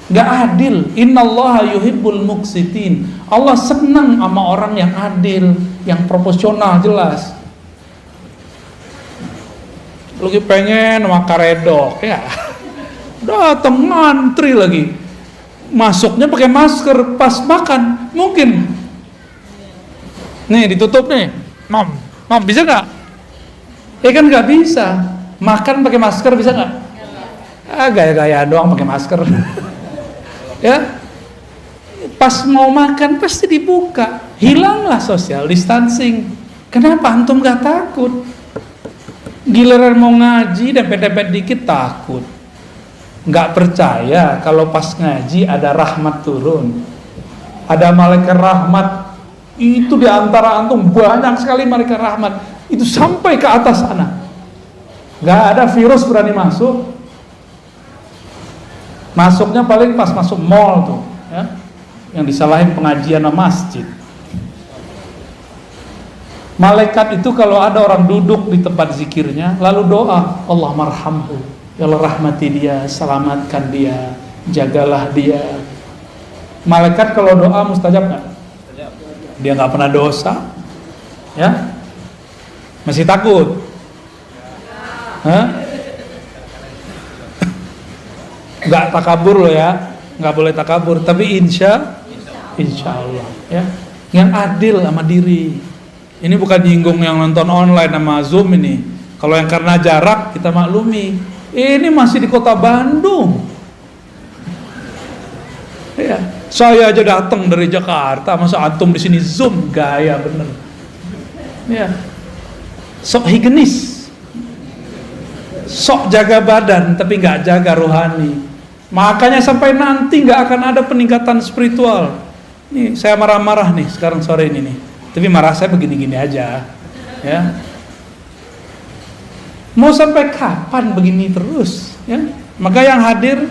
Nggak adil. Innallaha yuhibbul muqsitin. Allah senang sama orang yang adil, yang proporsional, jelas. Lagi pengen sama karedok ya, datang ngantri lagi, masuknya pakai masker, pas makan mungkin nih ditutup nih, mam bisa nggak? Kan nggak bisa. Makan pakai masker bisa nggak? Gaya-gaya doang pakai masker. Ya, pas mau makan pasti dibuka, hilanglah social distancing. Kenapa antum nggak takut? Giliran mau ngaji dempet-dempet dikit takut. Nggak percaya kalau pas ngaji ada rahmat turun, ada malaikat rahmat. Itu di antara antum banyak sekali malaikat rahmat. Itu sampai ke atas sana. Nggak ada virus berani masuk. Masuknya paling pas masuk mall tuh, ya, yang disalahin pengajian sama masjid. Malaikat itu kalau ada orang duduk di tempat zikirnya, lalu doa, Allah marhamhu, ya Allah rahmati dia, selamatkan dia, jagalah dia. Malaikat kalau doa mustajab nggak? Dia nggak pernah dosa, ya, masih takut? Hah? Nggak takabur loh ya, nggak boleh takabur, tapi insya Allah, ya, yang adil sama diri. Ini bukan nyinggung yang nonton online sama Zoom ini. Kalau yang karena jarak kita maklumi. Ini masih di kota Bandung. Ya, saya aja datang dari Jakarta, masa antum di sini Zoom, gaya bener. Ya, sok higienis, sok jaga badan tapi nggak jaga rohani. Makanya sampai nanti nggak akan ada peningkatan spiritual. Nih saya marah-marah nih sekarang sore ini nih, tapi marah saya begini-gini aja, ya. Mau sampai kapan begini terus? Ya, maka yang hadir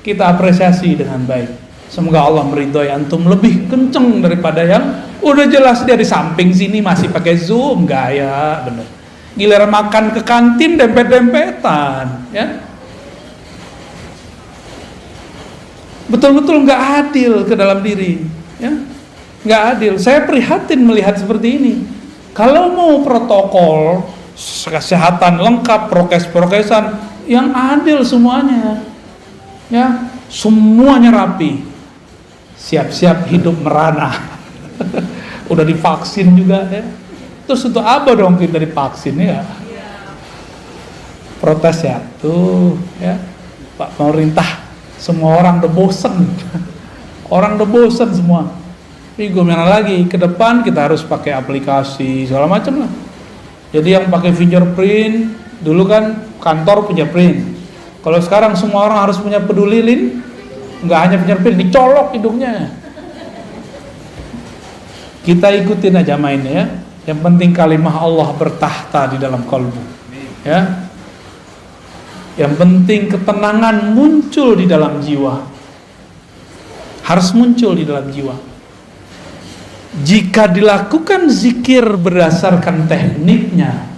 kita apresiasi dengan baik. Semoga Allah meridhoi antum lebih kenceng daripada yang udah jelas dia di samping sini masih pakai Zoom, gaya bener. Giliran makan ke kantin dempet-dempetan, ya. Betul-betul nggak adil ke dalam diri, ya. Nggak adil. Saya prihatin melihat seperti ini. Kalau mau protokol kesehatan lengkap, prokes-prokesan yang adil semuanya, ya, semuanya rapi. Siap-siap hidup merana. Udah divaksin juga, ya. Terus untuk apa dong kita divaksin, ya? Protes ya, tuh, ya. Pak pemerintah, semua orang udah bosen. Orang udah bosen semua. Tapi gimana lagi? Ke depan kita harus pakai aplikasi segala macam lah. Jadi yang pakai fingerprint, dulu kan kantor punya print. Kalau sekarang semua orang harus punya peduli lin, nggak hanya fingerprint, dicolok hidungnya. Kita ikutin aja mainnya, ya. Yang penting kalimah Allah bertahta di dalam kalbu, ya. Yang penting ketenangan muncul di dalam jiwa. Harus muncul di dalam jiwa. Jika dilakukan zikir berdasarkan tekniknya,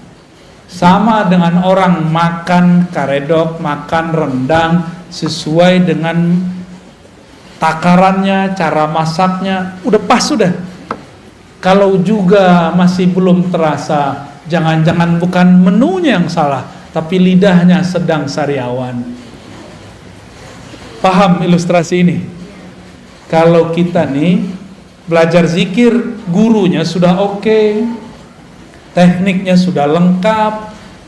sama dengan orang makan karedok, makan rendang sesuai dengan takarannya, cara masaknya, udah pas sudah. Kalau juga masih belum terasa, jangan-jangan bukan menunya yang salah, tapi lidahnya sedang sariawan. Paham ilustrasi ini? Kalau kita nih belajar zikir, gurunya sudah oke, tekniknya sudah lengkap,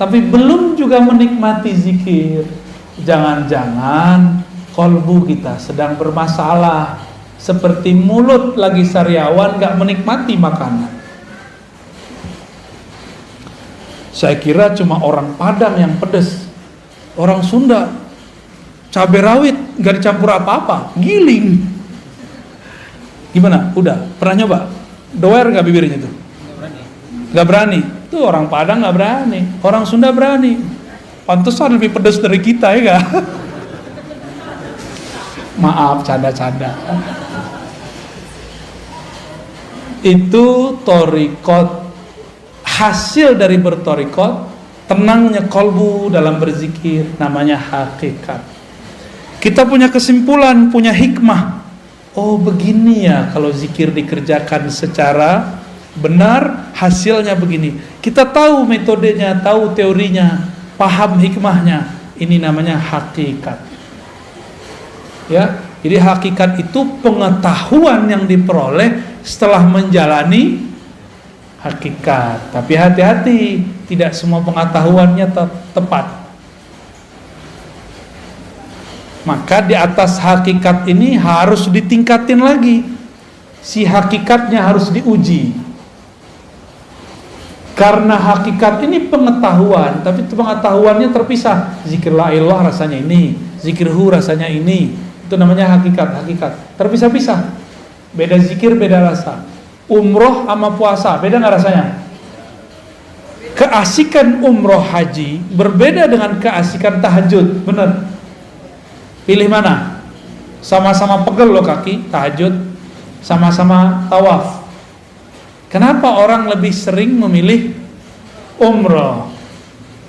tapi belum juga menikmati zikir. Jangan-jangan kolbu kita sedang bermasalah, seperti mulut lagi sariawan gak menikmati makanan. Saya kira cuma orang Padang yang pedes, orang Sunda cabai rawit gak dicampur apa-apa, giling. Gimana? Udah? Pernah nyoba? Doer gak bibirnya tuh? Gak berani. Tuh orang Padang gak berani, orang Sunda berani. Pantesan lebih pedes dari kita, ya gak? Maaf, canda-canda. Itu torikot. Hasil dari bertorikot, tenangnya kolbu dalam berzikir, namanya hakikat. Kita punya kesimpulan, punya hikmah. Oh begini ya kalau zikir dikerjakan secara benar, hasilnya begini. Kita tahu metodenya, tahu teorinya, paham hikmahnya. Ini namanya hakikat. Ya, jadi hakikat itu pengetahuan yang diperoleh setelah menjalani hakikat. Tapi hati-hati, tidak semua pengetahuannya tepat. Maka di atas hakikat ini harus ditingkatin lagi. Si hakikatnya harus diuji. Karena hakikat ini pengetahuan, tapi pengetahuannya terpisah. Zikir la ilallah rasanya ini, zikir hu rasanya ini. Itu namanya hakikat. Terpisah-pisah. Beda zikir, beda rasa. Umroh sama puasa, beda nggak rasanya? Keasikan umroh haji berbeda dengan keasikan tahajud, benar? Pilih mana? Sama-sama pegel loh kaki, tahajud, sama-sama tawaf. Kenapa orang lebih sering memilih umroh?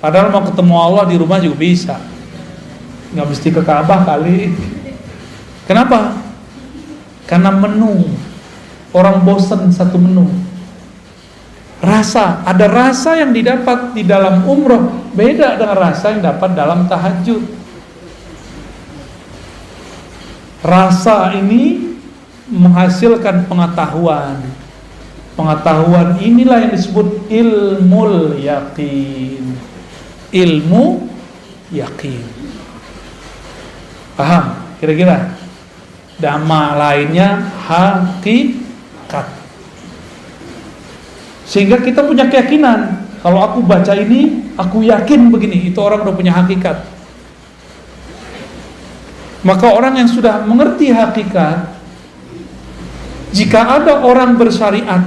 Padahal mau ketemu Allah di rumah juga bisa. Nggak mesti ke Ka'bah kali. Kenapa? Karena menu. Orang bosan satu menu. Rasa, ada rasa yang didapat di dalam umroh beda dengan rasa yang dapat dalam tahajud. Rasa ini menghasilkan pengetahuan. Pengetahuan inilah yang disebut ilmul yakin. Ilmu yakin. Paham? Kira-kira? Dhamma lainnya hakikat. Sehingga kita punya keyakinan Kalau aku baca ini, aku yakin begini. Itu orang udah punya hakikat. Maka orang yang sudah mengerti hakikat, jika ada orang bersyariat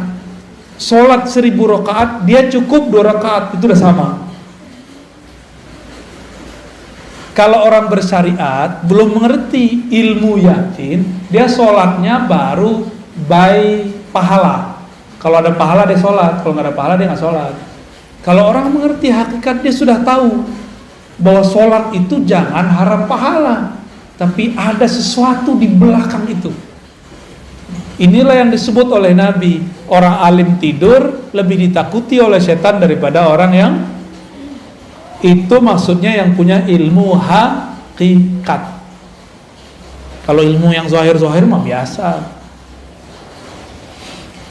sholat 1000 rakaat, dia cukup 2 rakaat, itu udah sama. Kalau orang bersyariat belum mengerti ilmu yakin, dia sholatnya baru by pahala. Kalau ada pahala dia sholat, kalau nggak ada pahala dia nggak sholat. Kalau orang mengerti hakikat, dia sudah tahu bahwa sholat itu jangan harap pahala, tapi ada sesuatu di belakang itu. Inilah yang disebut oleh Nabi, orang alim tidur lebih ditakuti oleh setan daripada orang yang itu, maksudnya yang punya ilmu hakikat. Kalau ilmu yang zahir-zahir mah biasa.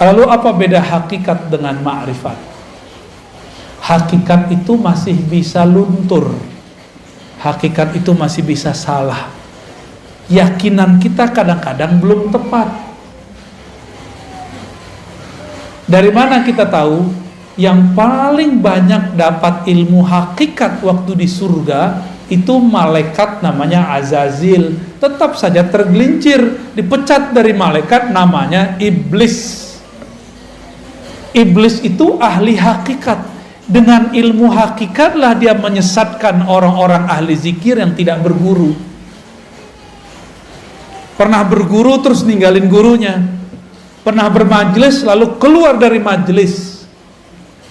Lalu apa beda hakikat dengan ma'rifat? Hakikat itu masih bisa luntur. Hakikat itu masih bisa salah. Yakinan kita kadang-kadang belum tepat. Dari mana kita tahu? Yang paling banyak dapat ilmu hakikat waktu di surga itu malaikat namanya Azazil. Tetap saja tergelincir, dipecat dari malaikat namanya iblis. Iblis itu ahli hakikat. Dengan ilmu hakikatlah dia menyesatkan orang-orang ahli zikir yang tidak berguru. Pernah berguru terus ninggalin gurunya. Pernah bermajelis lalu keluar dari majelis.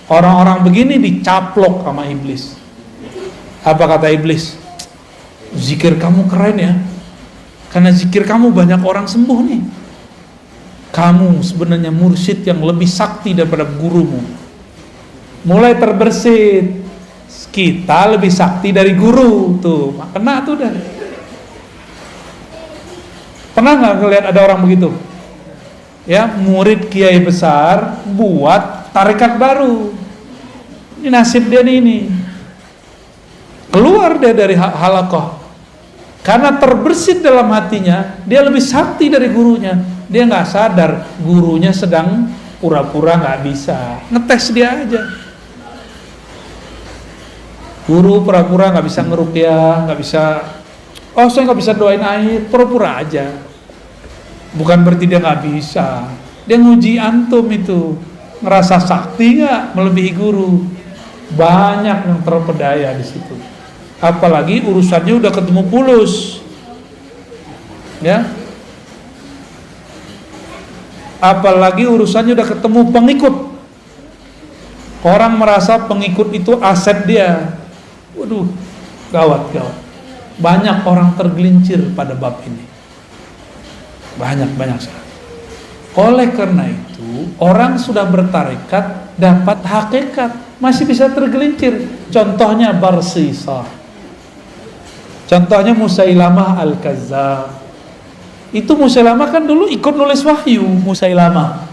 Orang-orang begini dicaplok sama iblis. Apa kata iblis? Zikir kamu keren ya, karena zikir kamu banyak orang sembuh nih. Kamu sebenarnya mursyid yang lebih sakti daripada gurumu. Mulai terbersit. Kita lebih sakti dari guru. Tuh, kena tuh dah. Pernah nggak ngelihat ada orang begitu? Ya, murid kiai besar buat tarekat baru. Ini nasib dia ini. Keluar dia dari halaqah. Karena terbersit dalam hatinya, dia lebih sakti dari gurunya. Dia nggak sadar gurunya sedang pura-pura nggak bisa. Ngetes dia aja. Guru pura-pura nggak bisa ngeruqyah, nggak bisa. Oh, saya nggak bisa doain air, pura-pura aja. Bukan berarti dia nggak bisa. Dia nguji antum itu. Ngerasa sakti nggak melebihi guru. Banyak yang terpedaya di situ. Apalagi urusannya udah ketemu pulus, ya. Apalagi urusannya udah ketemu pengikut. Orang merasa pengikut itu aset dia. Waduh, gawat. Banyak orang tergelincir pada bab ini. Banyak sekali. Oleh karena itu, orang sudah bertarekat dapat hakikat, masih bisa tergelincir. Contohnya Barsisa. Contohnya Musailamah Al-Kazzab. Itu Musailamah kan dulu ikut nulis wahyu. Musailamah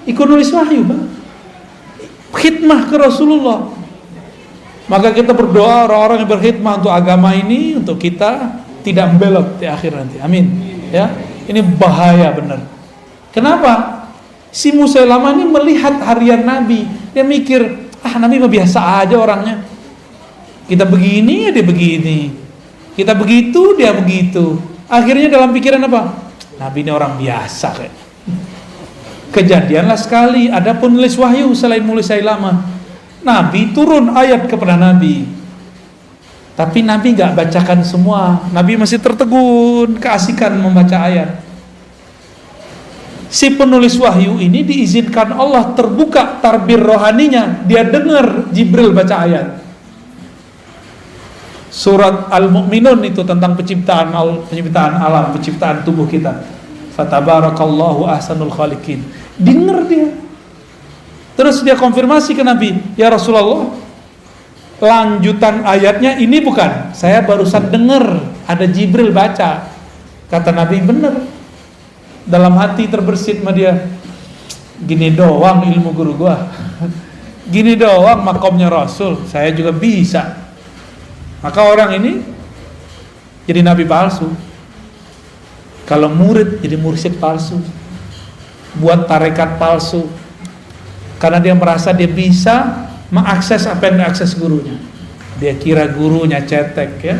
ikut nulis wahyu, Bang. Khidmah ke Rasulullah. Maka kita berdoa orang-orang yang berkhidmah untuk agama ini, untuk kita tidak membelot di akhir nanti. Amin. Ya, ini bahaya benar. Kenapa? Si Musailamah ini melihat harian Nabi. Dia mikir, Nabi mah biasa aja orangnya. Kita begini, dia begini. Kita begitu, dia begitu. Akhirnya dalam pikiran apa? Nabi ini orang biasa kayak. Kejadianlah sekali, ada penulis wahyu selain Musailamah. Nabi turun ayat kepada Nabi. Tapi Nabi gak bacakan semua. Nabi masih tertegun, keasikan membaca ayat. Si penulis wahyu ini diizinkan Allah terbuka tarbir rohaninya. Dia dengar Jibril baca ayat. Surat Al-Mu'minun itu tentang penciptaan alam, penciptaan tubuh kita. Fatabarakallahu ahsanul khaliqin. Dengar dia. Terus dia konfirmasi ke Nabi, ya Rasulullah, lanjutan ayatnya ini bukan? Saya barusan dengar ada Jibril baca. Kata Nabi, benar. Dalam hati terbersit sama dia, gini doang ilmu guru gua. Gini doang makomnya Rasul, saya juga bisa. Maka orang ini jadi nabi palsu. Kalau murid jadi mursyid palsu. Buat tarekat palsu. Karena dia merasa dia bisa, mengakses apa yang diakses gurunya. Dia kira gurunya cetek ya.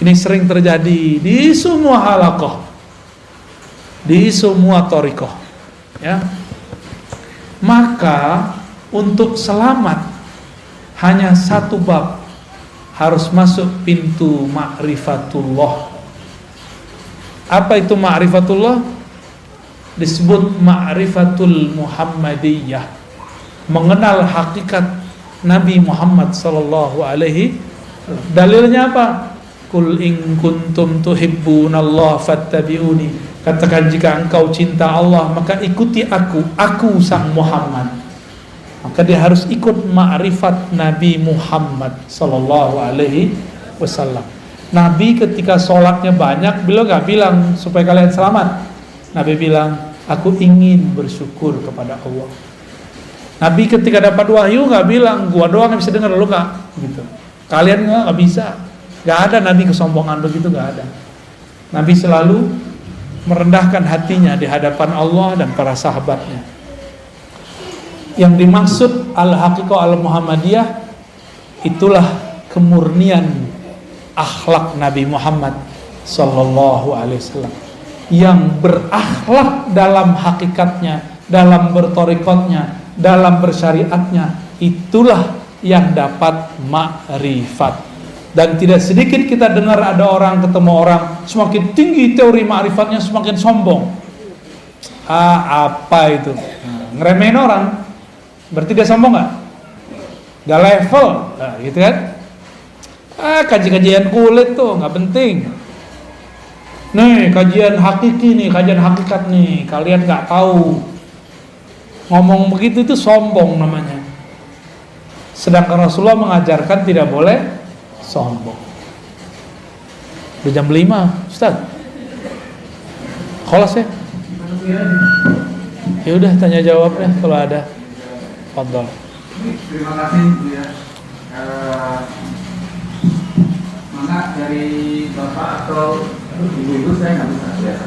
Ini sering terjadi di semua halaqah, di semua thariqah ya. Maka untuk selamat hanya satu bab, harus masuk pintu ma'rifatullah. Apa itu ma'rifatullah? Disebut ma'rifatul Muhammadiyah, mengenal hakikat Nabi Muhammad sallallahu alaihi. Dalilnya apa? Qul in kuntum tuhibbunallah fattabi'uni. Katakan jika engkau cinta Allah maka ikuti aku sang Muhammad. Maka dia harus ikut ma'rifat Nabi Muhammad sallallahu alaihi wasallam. Nabi ketika sholatnya banyak, beliau gak bilang supaya kalian selamat. Nabi bilang, aku ingin bersyukur kepada Allah. Nabi ketika dapat wahyu gak bilang, gua doang yang bisa dengar, lu gak gitu. Kalian gak bisa. Gak ada Nabi kesombongan begitu, gak ada. Nabi selalu merendahkan hatinya di hadapan Allah dan para sahabatnya. Yang dimaksud al-haqiqah al-Muhammadiyah, itulah kemurnian akhlak Nabi Muhammad sallallahu alaihi wasallam, yang berakhlak dalam hakikatnya, dalam bertorikotnya, dalam bersyariatnya. Itulah yang dapat ma'rifat. Dan tidak sedikit kita dengar ada orang ketemu orang semakin tinggi teori ma'rifatnya semakin sombong. Apa itu? Ngeremehin orang. Berarti dia sombong gak? Gak level, nah, gitu kan? Kajian kulit tuh gak penting. Nih kajian hakiki nih, kajian hakikat nih, kalian gak tahu. Ngomong begitu itu sombong namanya. Sedangkan Rasulullah mengajarkan tidak boleh sombong. Udah jam 5, Ustaz. Kholas ya? Ya udah tanya jawab deh kalau ada. Fadhol. Terima kasih Bu ya. Mana dari Bapak atau Ibu-ibu saya nggak bisa lihat.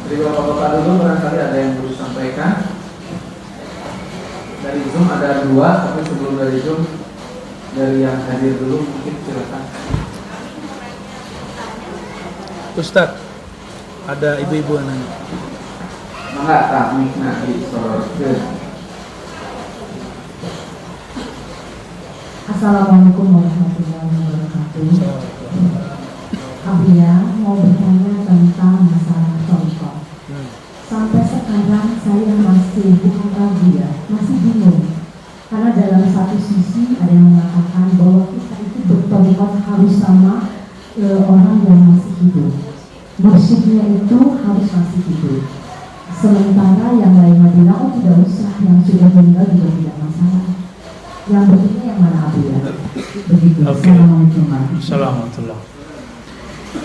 Dari Bapak-bapak dulu barangkali ada yang perlu sampaikan. Dari Zoom ada 2, tapi sebelum dari Zoom, dari yang hadir dulu mungkin silakan. Ustaz, ada ibu-ibu yang nanya. Mangga tak mikna di sorot. Assalamualaikum warahmatullahi wabarakatuh. Abia mau bertanya tentang masalah contoh. Sampai sekarang saya masih bukan ragu ya, masih bingung. Karena dalam satu sisi ada yang mengatakan bahwa kita itu bertobat harus sama orang yang masih hidup. Mursyidnya itu harus masih hidup. Sementara yang lainnya bilang, oh tidak usah, yang sudah meninggal juga tidak masalah. Yang begini yang mana Abu ya? Begitu. Okay. Assalamualaikum.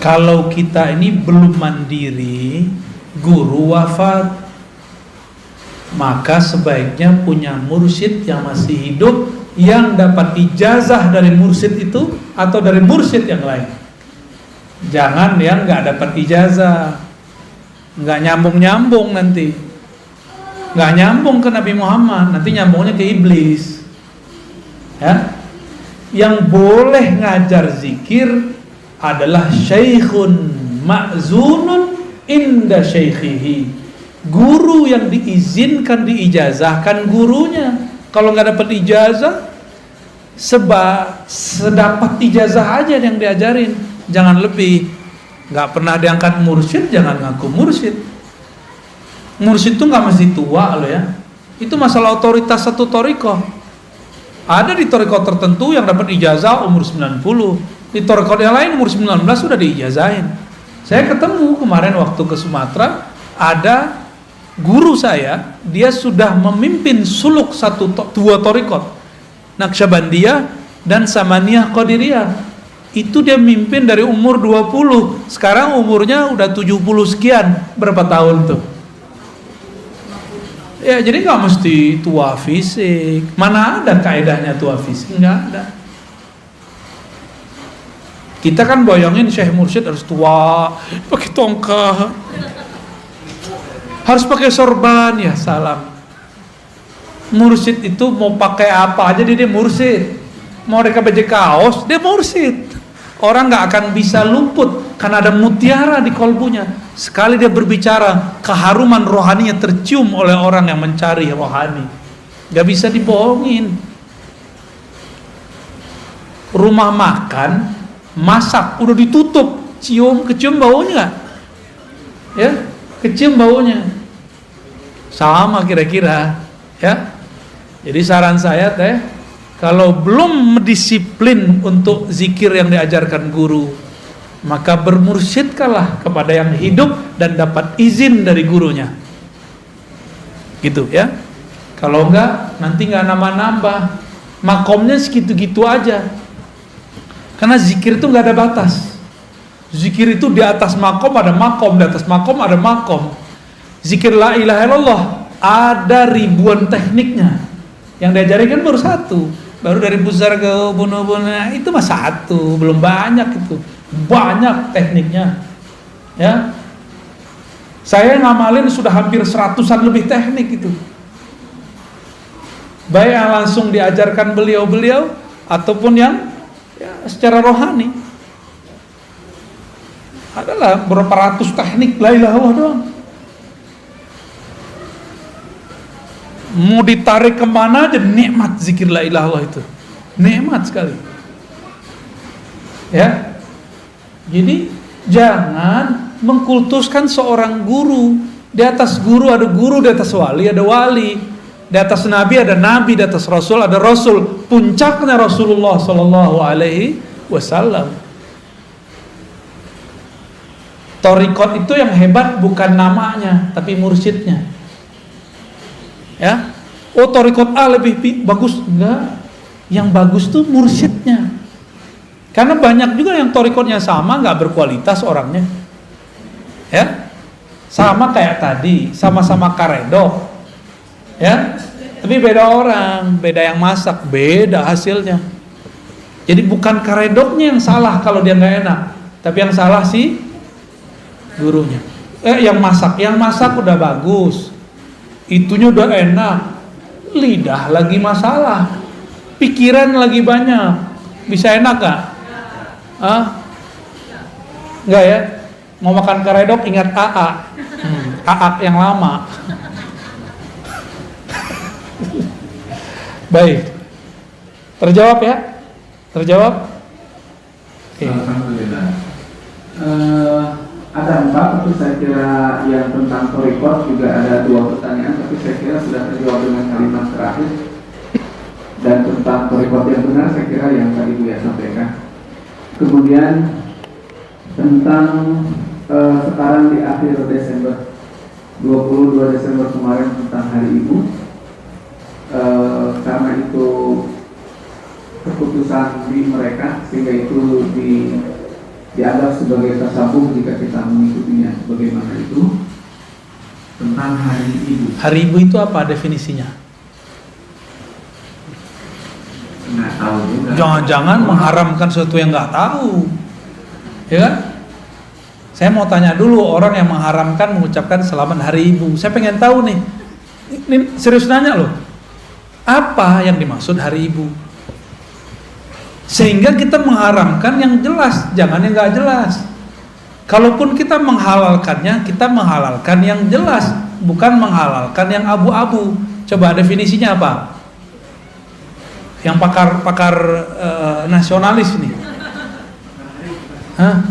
Kalau kita ini belum mandiri, guru wafat, maka sebaiknya punya mursyid yang masih hidup, yang dapat ijazah dari mursyid itu atau dari mursyid yang lain. Jangan yang nggak dapat ijazah, nggak nyambung nanti, nggak nyambung ke Nabi Muhammad, nanti nyambungnya ke iblis. Ya, yang boleh ngajar zikir adalah syaikhun ma'zunun inda syaikhihi, guru yang diizinkan diijazahkan gurunya. Kalau nggak dapat ijazah, sedapat ijazah aja yang diajarin, jangan lebih. Nggak pernah diangkat mursyid, jangan ngaku mursyid. Mursyid itu nggak mesti tua loh ya. Itu masalah otoritas satu thariqah. Ada di thariqah tertentu yang dapat ijazah umur 90, di thariqah yang lain umur 19 sudah diijazahin. Saya ketemu kemarin waktu ke Sumatera, ada guru saya, dia sudah memimpin suluk dua thariqah, Naqsyabandiyah dan Samaniyah Qadiriyah. Itu dia mimpin dari umur 20, sekarang umurnya udah 70 sekian, berapa tahun tuh? Ya jadi nggak mesti tua fisik. Mana ada kaedahnya tua fisik? Nggak ada. Kita kan bayangin Syekh Mursyid harus tua, pakai tongkat, harus pakai sorban, ya salam. Mursyid itu mau pakai apa aja dia mursyid. Mau mereka baju kaos, dia mursyid. Orang nggak akan bisa luput karena ada mutiara di kolbunya. Sekali dia berbicara, keharuman rohaninya tercium oleh orang yang mencari rohani. Nggak bisa dibohongin. Rumah makan, masak, udah ditutup, kecium baunya nggak? Ya, kecium baunya. Sama kira-kira, ya. Jadi saran saya teh, kalau belum disiplin untuk zikir yang diajarkan guru, maka bermursyidkanlah kepada yang hidup dan dapat izin dari gurunya. Gitu ya. Kalau enggak, nanti enggak nambah-nambah. Makomnya segitu-gitu aja. Karena zikir itu enggak ada batas. Zikir itu di atas makom ada makom, di atas makom ada makom. Zikir la ilaha illallah ada ribuan tekniknya. Yang diajarin kan baru satu. Baru dari pusar ke ubun-ubun, itu mah satu, belum banyak itu. Banyak tekniknya. Ya. Saya ngamalin sudah hampir 100-an lebih teknik itu. Baik yang langsung diajarkan beliau-beliau ataupun yang ya, secara rohani. Adalah berapa ratus teknik la ilaha illallah doang. Mau ditarik kemana aja nikmat zikir la ilaha illallah itu. Nikmat sekali. Ya. Jadi jangan mengkultuskan seorang guru. Di atas guru ada guru, di atas wali ada wali. Di atas nabi ada nabi, di atas rasul ada rasul. Puncaknya Rasulullah sallallahu alaihi wasallam. Thariqat itu yang hebat bukan namanya, tapi mursyidnya. Ya. Oh, thariqat A lebih bagus. Enggak. Yang bagus tuh mursyidnya. Karena banyak juga yang thariqatnya sama enggak berkualitas orangnya. Ya. Sama kayak tadi, sama-sama karedok. Ya. Tapi beda orang, beda yang masak, beda hasilnya. Jadi bukan karedoknya yang salah kalau dia enggak enak, tapi yang salah sih gurunya. Yang masak udah bagus. Itunya udah enak. Lidah lagi masalah. Pikiran lagi banyak. Bisa enak gak? Enggak ya? Mau makan karedok ingat AA. AA yang lama. Baik. Terjawab ya? Terjawab? Oke. Alhamdulillah. Ada 4, tapi saya kira yang tentang thariqat juga ada 2 pertanyaan, tapi saya kira sudah terjawab dengan kalimat terakhir. Dan tentang thariqat yang benar saya kira yang tadi Buya sampaikan. Kemudian tentang sekarang di akhir Desember, 22 Desember kemarin tentang Hari Ibu, karena itu keputusan di mereka sehingga itu dianggap sebagai tasawuf jika kita mengikutinya. Bagaimana itu tentang Hari Ibu? Hari Ibu itu apa definisinya? Nggak tahu juga. Jangan-jangan mengharamkan sesuatu yang nggak tahu, ya kan? Saya mau tanya dulu orang yang mengharamkan mengucapkan selamat Hari Ibu. Saya pengen tahu nih, ini serius nanya loh, apa yang dimaksud Hari Ibu? Sehingga kita mengharamkan yang jelas, jangan yang nggak jelas. Kalaupun kita menghalalkannya, kita menghalalkan yang jelas, bukan menghalalkan yang abu-abu. Coba definisinya apa? Yang pakar nasionalis ini. Hah?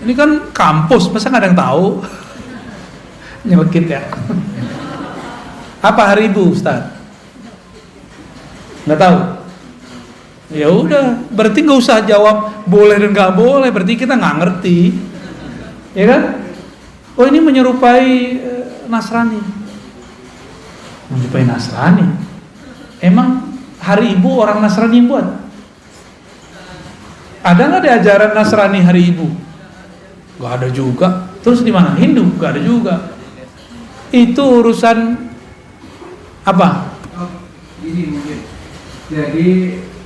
Ini kan kampus, masa nggak ada yang tahu? Nyelekit ya. Apa Hari Ibu, Ustaz? Nggak tahu. Ya udah, berarti nggak usah jawab boleh dan nggak boleh, berarti kita nggak ngerti, ya kan? Oh ini menyerupai Nasrani, menyerupai Nasrani. Emang Hari Ibu orang Nasrani yang buat? Ada nggak di ajaran Nasrani Hari Ibu? Nggak ada juga. Terus di mana? Hindu? Nggak ada juga. Itu urusan apa? Ini mungkin. Jadi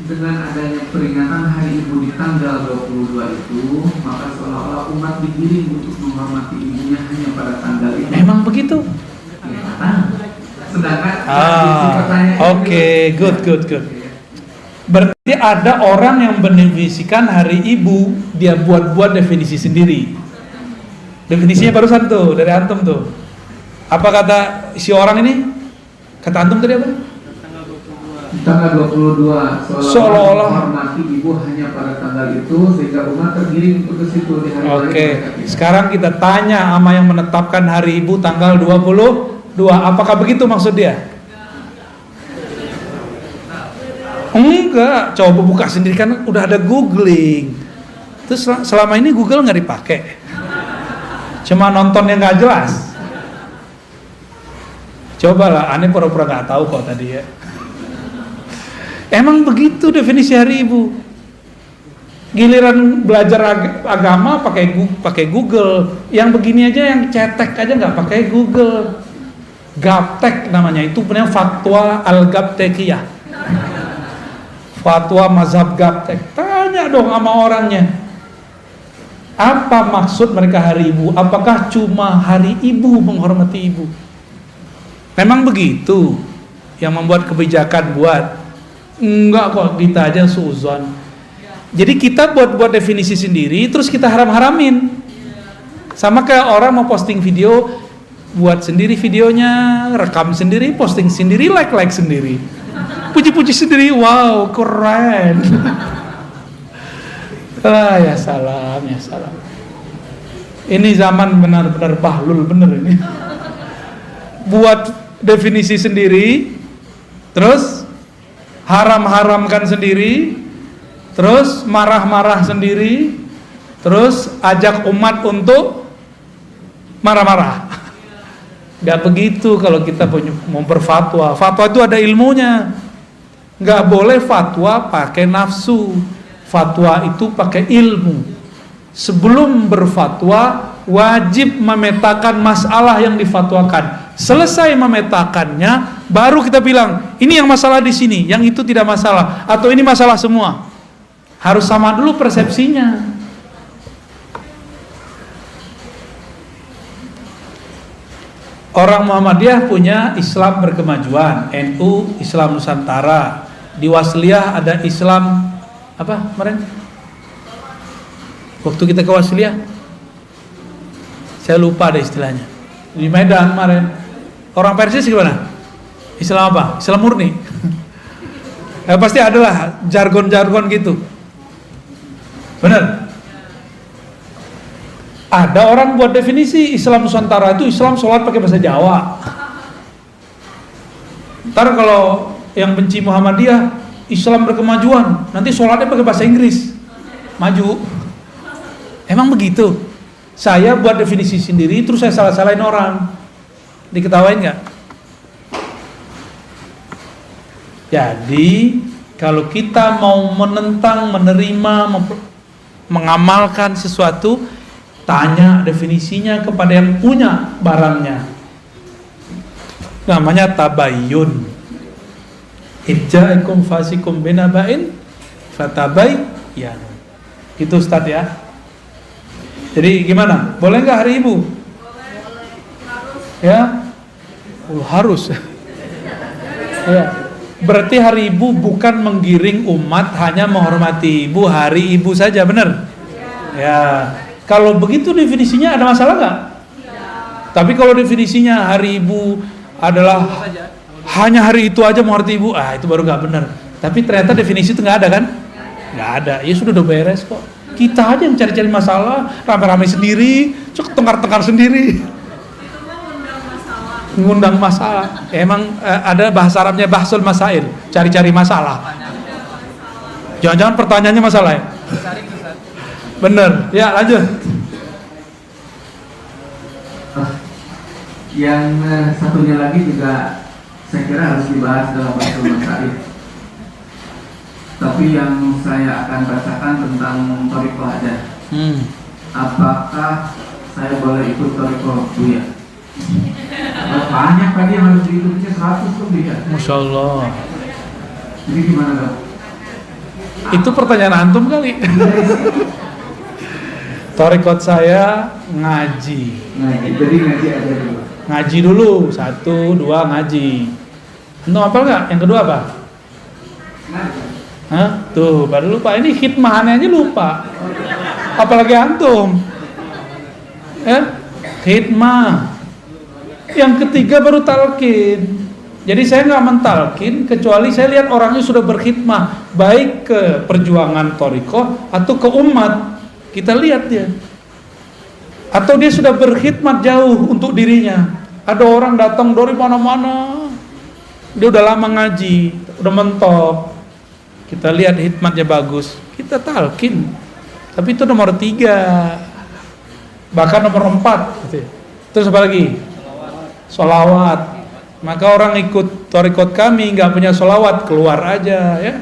dengan adanya peringatan Hari Ibu di tanggal 22 itu, maka seolah-olah umat digiring untuk menghormati ibunya hanya pada tanggal itu. Emang begitu? Ya, sedangkan isi pertanyaan Oke, good. Berarti ada orang yang mendefinisikan hari ibu, dia buat definisi sendiri. Definisinya barusan tuh dari antum tuh. Apa kata si orang ini? Kata antum tadi apa? Tanggal 22 Seolah-olah menghormati ibu hanya pada tanggal itu sehingga umat tergiring untuk ke situ di hari Oke, mereka. sekarang kita tanya sama yang menetapkan hari ibu tanggal 22. Apakah begitu maksud dia? Enggak, coba buka sendiri kan udah ada googling. Terus selama ini Google nggak dipakai, cuma nontonnya nggak jelas. Cobalah, aneh pura-pura nggak tahu kok tadi ya. Emang begitu definisi hari ibu. Giliran belajar agama pakai Google, yang begini aja yang cetek aja nggak pakai Google. Gaptek namanya, itu benar fatwa al-Gaptekiyah. Fatwa mazhab Gaptek. Tanya dong sama orangnya. Apa maksud mereka hari ibu? Apakah cuma hari ibu menghormati ibu? Memang begitu yang membuat kebijakan buat? Enggak kok, kita aja suuzon. Jadi kita buat definisi sendiri, terus kita haram-haramin. Sama kayak orang mau posting video, buat sendiri videonya, rekam sendiri, posting sendiri, like sendiri, puji-puji sendiri, wow keren. Ya salam. Ini zaman benar-benar bahlul bener ini. Buat definisi sendiri, terus haram-haramkan sendiri, terus marah-marah sendiri, terus ajak umat untuk marah-marah. Gak begitu kalau kita mau berfatwa. Fatwa itu ada ilmunya. Gak boleh fatwa pakai nafsu. Fatwa itu pakai ilmu. Sebelum berfatwa wajib memetakan masalah yang difatwakan. Selesai memetakannya, baru kita bilang ini yang masalah di sini, yang itu tidak masalah, atau ini masalah semua. Harus sama dulu persepsinya. Orang Muhammadiyah punya Islam berkemajuan, NU Islam Nusantara, di Wasliyah ada Islam apa kemarin? Waktu kita ke Wasliyah, saya lupa ada istilahnya. Di Medan kemarin, orang Persis gimana? Islam apa? Islam murni. Pasti adalah jargon-jargon gitu. Benar? Ada orang buat definisi Islam Nusantara itu Islam sholat pakai bahasa Jawa. Ntar kalau yang benci Muhammadiyah, Islam berkemajuan, nanti sholatnya pakai bahasa Inggris, maju. Emang begitu? Saya buat definisi sendiri, terus saya salah-salahin orang, diketawain nggak? Jadi kalau kita mau menentang, menerima, mengamalkan sesuatu, tanya definisinya kepada yang punya barangnya. Namanya tabayyun. Idja'akum fasikum binaba'in fatabayyanu. Itu Ustaz ya. Jadi gimana? Boleh nggak hari ibu? Ya? Harus. Ya. Berarti hari ibu bukan menggiring umat hanya menghormati ibu, hari ibu saja, benar? Ya. Kalau begitu definisinya ada masalah nggak? Tapi kalau definisinya hari ibu adalah hanya hari itu aja menghormati ibu, itu baru nggak benar. Tapi ternyata definisi itu nggak ada kan? Nggak ada. Ya sudah udah beres kok. Kita aja yang cari-cari masalah, rame-rame sendiri, tengkar-tengkar sendiri. Ngundang masalah. Emang ada bahasa Arabnya bahsul masail, cari-cari masalah. Jangan-jangan pertanyaannya masalah ya? Bener, ya lanjut. Yang satunya lagi juga saya kira harus dibahas dalam bahsul masail. Tapi yang saya akan bacakan tentang thariqah aja. Apakah saya boleh ikut thariqah Buya? Banyak tadi yang harus diikutinya 100 lebih ya. Masya Allah. Jadi gimana dong? Itu pertanyaan antum kali. Thariqat saya ngaji. Jadi ngaji aja dulu. Ngaji dulu, 1, 2 ngaji. Antum hafal nggak? Yang kedua apa? Hah? Tuh, baru lupa. Ini khidmahannya aja lupa. Apalagi antum. Ya? Khidmah. Yang ketiga baru talqin. Jadi saya nggak mentalkin kecuali saya lihat orangnya sudah berkhidmah baik ke perjuangan thariqah atau ke umat. Kita lihat dia. Atau dia sudah berkhidmat jauh untuk dirinya. Ada orang datang dari mana-mana. Dia udah lama ngaji, udah mentok. Kita lihat khidmatnya bagus, kita talqin. Tapi itu nomor 3. Bahkan nomor 4. Terus apa lagi? Sholawat. Maka orang ikut thariqat kami nggak punya sholawat, keluar aja ya.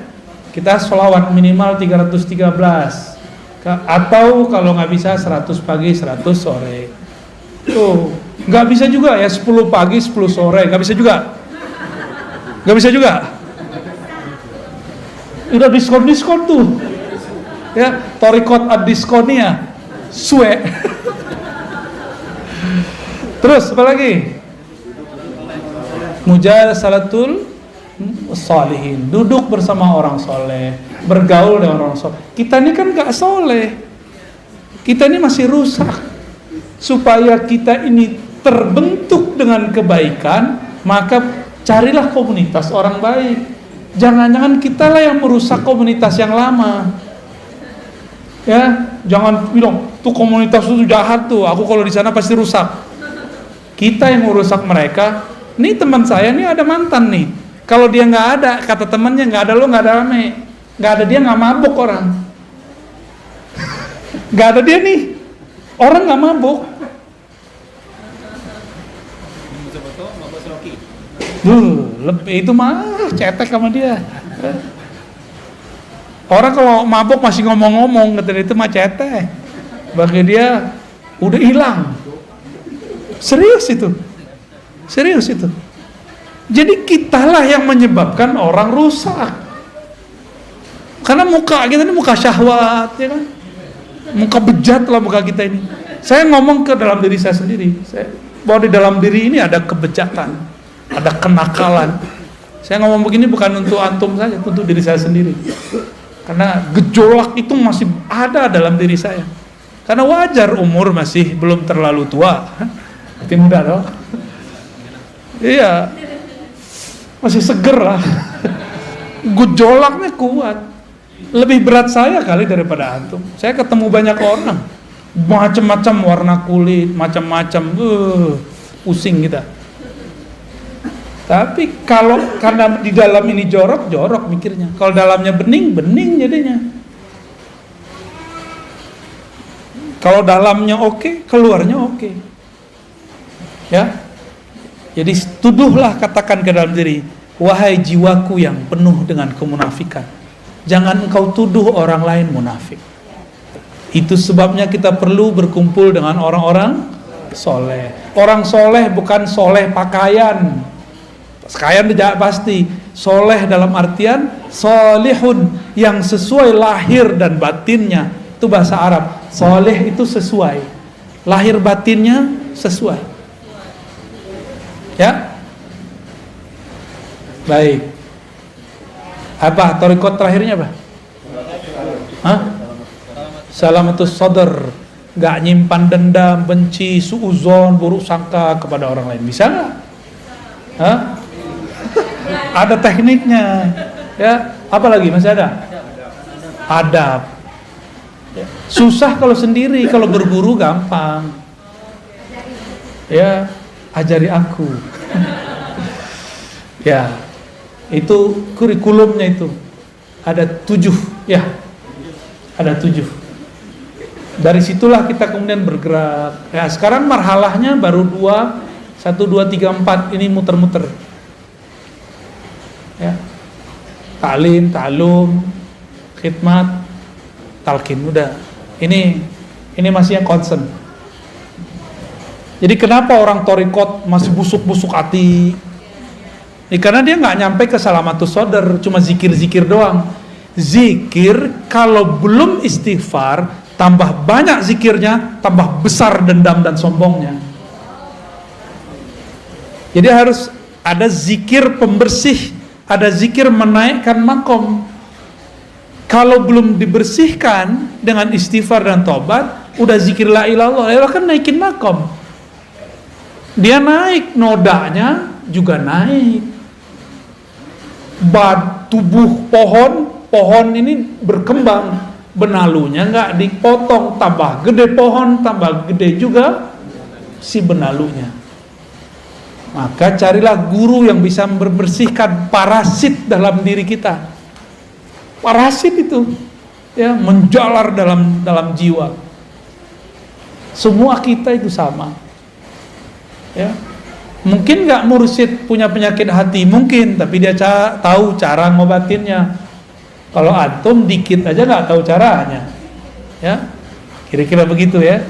Kita sholawat minimal 313. Atau kalau nggak bisa 100 pagi 100 sore. Tuh, nggak bisa juga ya 10 pagi 10 sore, nggak bisa juga. Nggak bisa juga. Udah diskon tuh. Ya, thariqat ad-diskonia. Suwe. Terus apa lagi? Mujalasalatul sholihin, duduk bersama orang soleh, bergaul dengan orang soleh. Kita ini kan gak soleh, kita ini masih rusak. Supaya kita ini terbentuk dengan kebaikan, maka carilah komunitas orang baik. Jangan-jangan kita lah yang merusak komunitas yang lama. Ya, jangan bilang tuh komunitas itu jahat tuh, aku kalau di sana pasti rusak. Kita yang merusak mereka. Nih teman saya nih ada mantan nih. Kalau dia nggak ada, kata temannya nggak ada lo nggak ada rame, nggak ada dia nggak mabuk orang. Nggak ada dia nih, orang nggak mabuk. Itu mah cetek sama dia. Orang kalau mabuk masih ngomong-ngomong, kata itu mah cetek. Bagi dia udah hilang. Serius itu. Jadi kitalah yang menyebabkan orang rusak. Karena muka kita ini muka syahwat, ya kan? Muka bejat lah muka kita ini. Saya ngomong ke dalam diri saya sendiri. Bahwa di dalam diri ini ada kebejatan, ada kenakalan. Saya ngomong begini bukan untuk antum saja, untuk diri saya sendiri. Karena gejolak itu masih ada dalam diri saya. Karena wajar umur masih belum terlalu tua, masih muda dong. Iya, masih seger lah. Gejolaknya kuat. Lebih berat saya kali daripada antum. Saya ketemu banyak orang, macam-macam warna kulit, macam-macam, pusing kita. Tapi kalau karena di dalam ini jorok mikirnya. Kalau dalamnya bening jadinya. Kalau dalamnya oke, keluarnya oke. Ya. Jadi tuduhlah, katakan ke dalam diri, wahai jiwaku yang penuh dengan kemunafikan, jangan engkau tuduh orang lain munafik. Itu sebabnya kita perlu berkumpul dengan orang-orang soleh. Orang soleh bukan soleh pakaian. Pakaian tidak pasti. Soleh dalam artian solihun, yang sesuai lahir dan batinnya. Itu bahasa Arab. Soleh itu sesuai, lahir batinnya sesuai. Ya, baik. Apa thariqat terakhirnya apa? Hah? Salamatus sadar, nggak nyimpan dendam, benci, suuzon, buruk sangka kepada orang lain. Bisa nggak? Hah? Ada tekniknya. Ya, apa lagi masih ada? Adab. Susah kalau sendiri, kalau berguru gampang. Ya. Ajari aku. Ya, itu kurikulumnya itu ada 7, ya, ada 7. Dari situlah kita kemudian bergerak. Ya, sekarang marhalahnya baru 1, 2, 3, 4 ini muter-muter. Ya, ta'lim, ta'lum, khidmat, talqin, udah. Ini masih yang concern. Jadi kenapa orang thariqat masih busuk-busuk hati? Karena dia nggak nyampe ke salamatus sadar, cuma zikir-zikir doang. Zikir kalau belum istighfar, tambah banyak zikirnya, tambah besar dendam dan sombongnya. Jadi harus ada zikir pembersih, ada zikir menaikkan makom. Kalau belum dibersihkan dengan istighfar dan tobat, udah zikir la ilallah, ya kan naikin makom. Dia naik, nodanya juga naik. Tubuh pohon ini berkembang, benalunya nggak dipotong, tambah gede pohon, tambah gede juga si benalunya. Maka carilah guru yang bisa membersihkan parasit dalam diri kita. Parasit itu ya menjalar dalam jiwa. Semua kita itu sama. Ya. Mungkin nggak mursyid punya penyakit hati, mungkin, tapi dia tahu cara ngobatinnya. Kalau antum dikit aja nggak tahu caranya, ya, kira-kira begitu ya.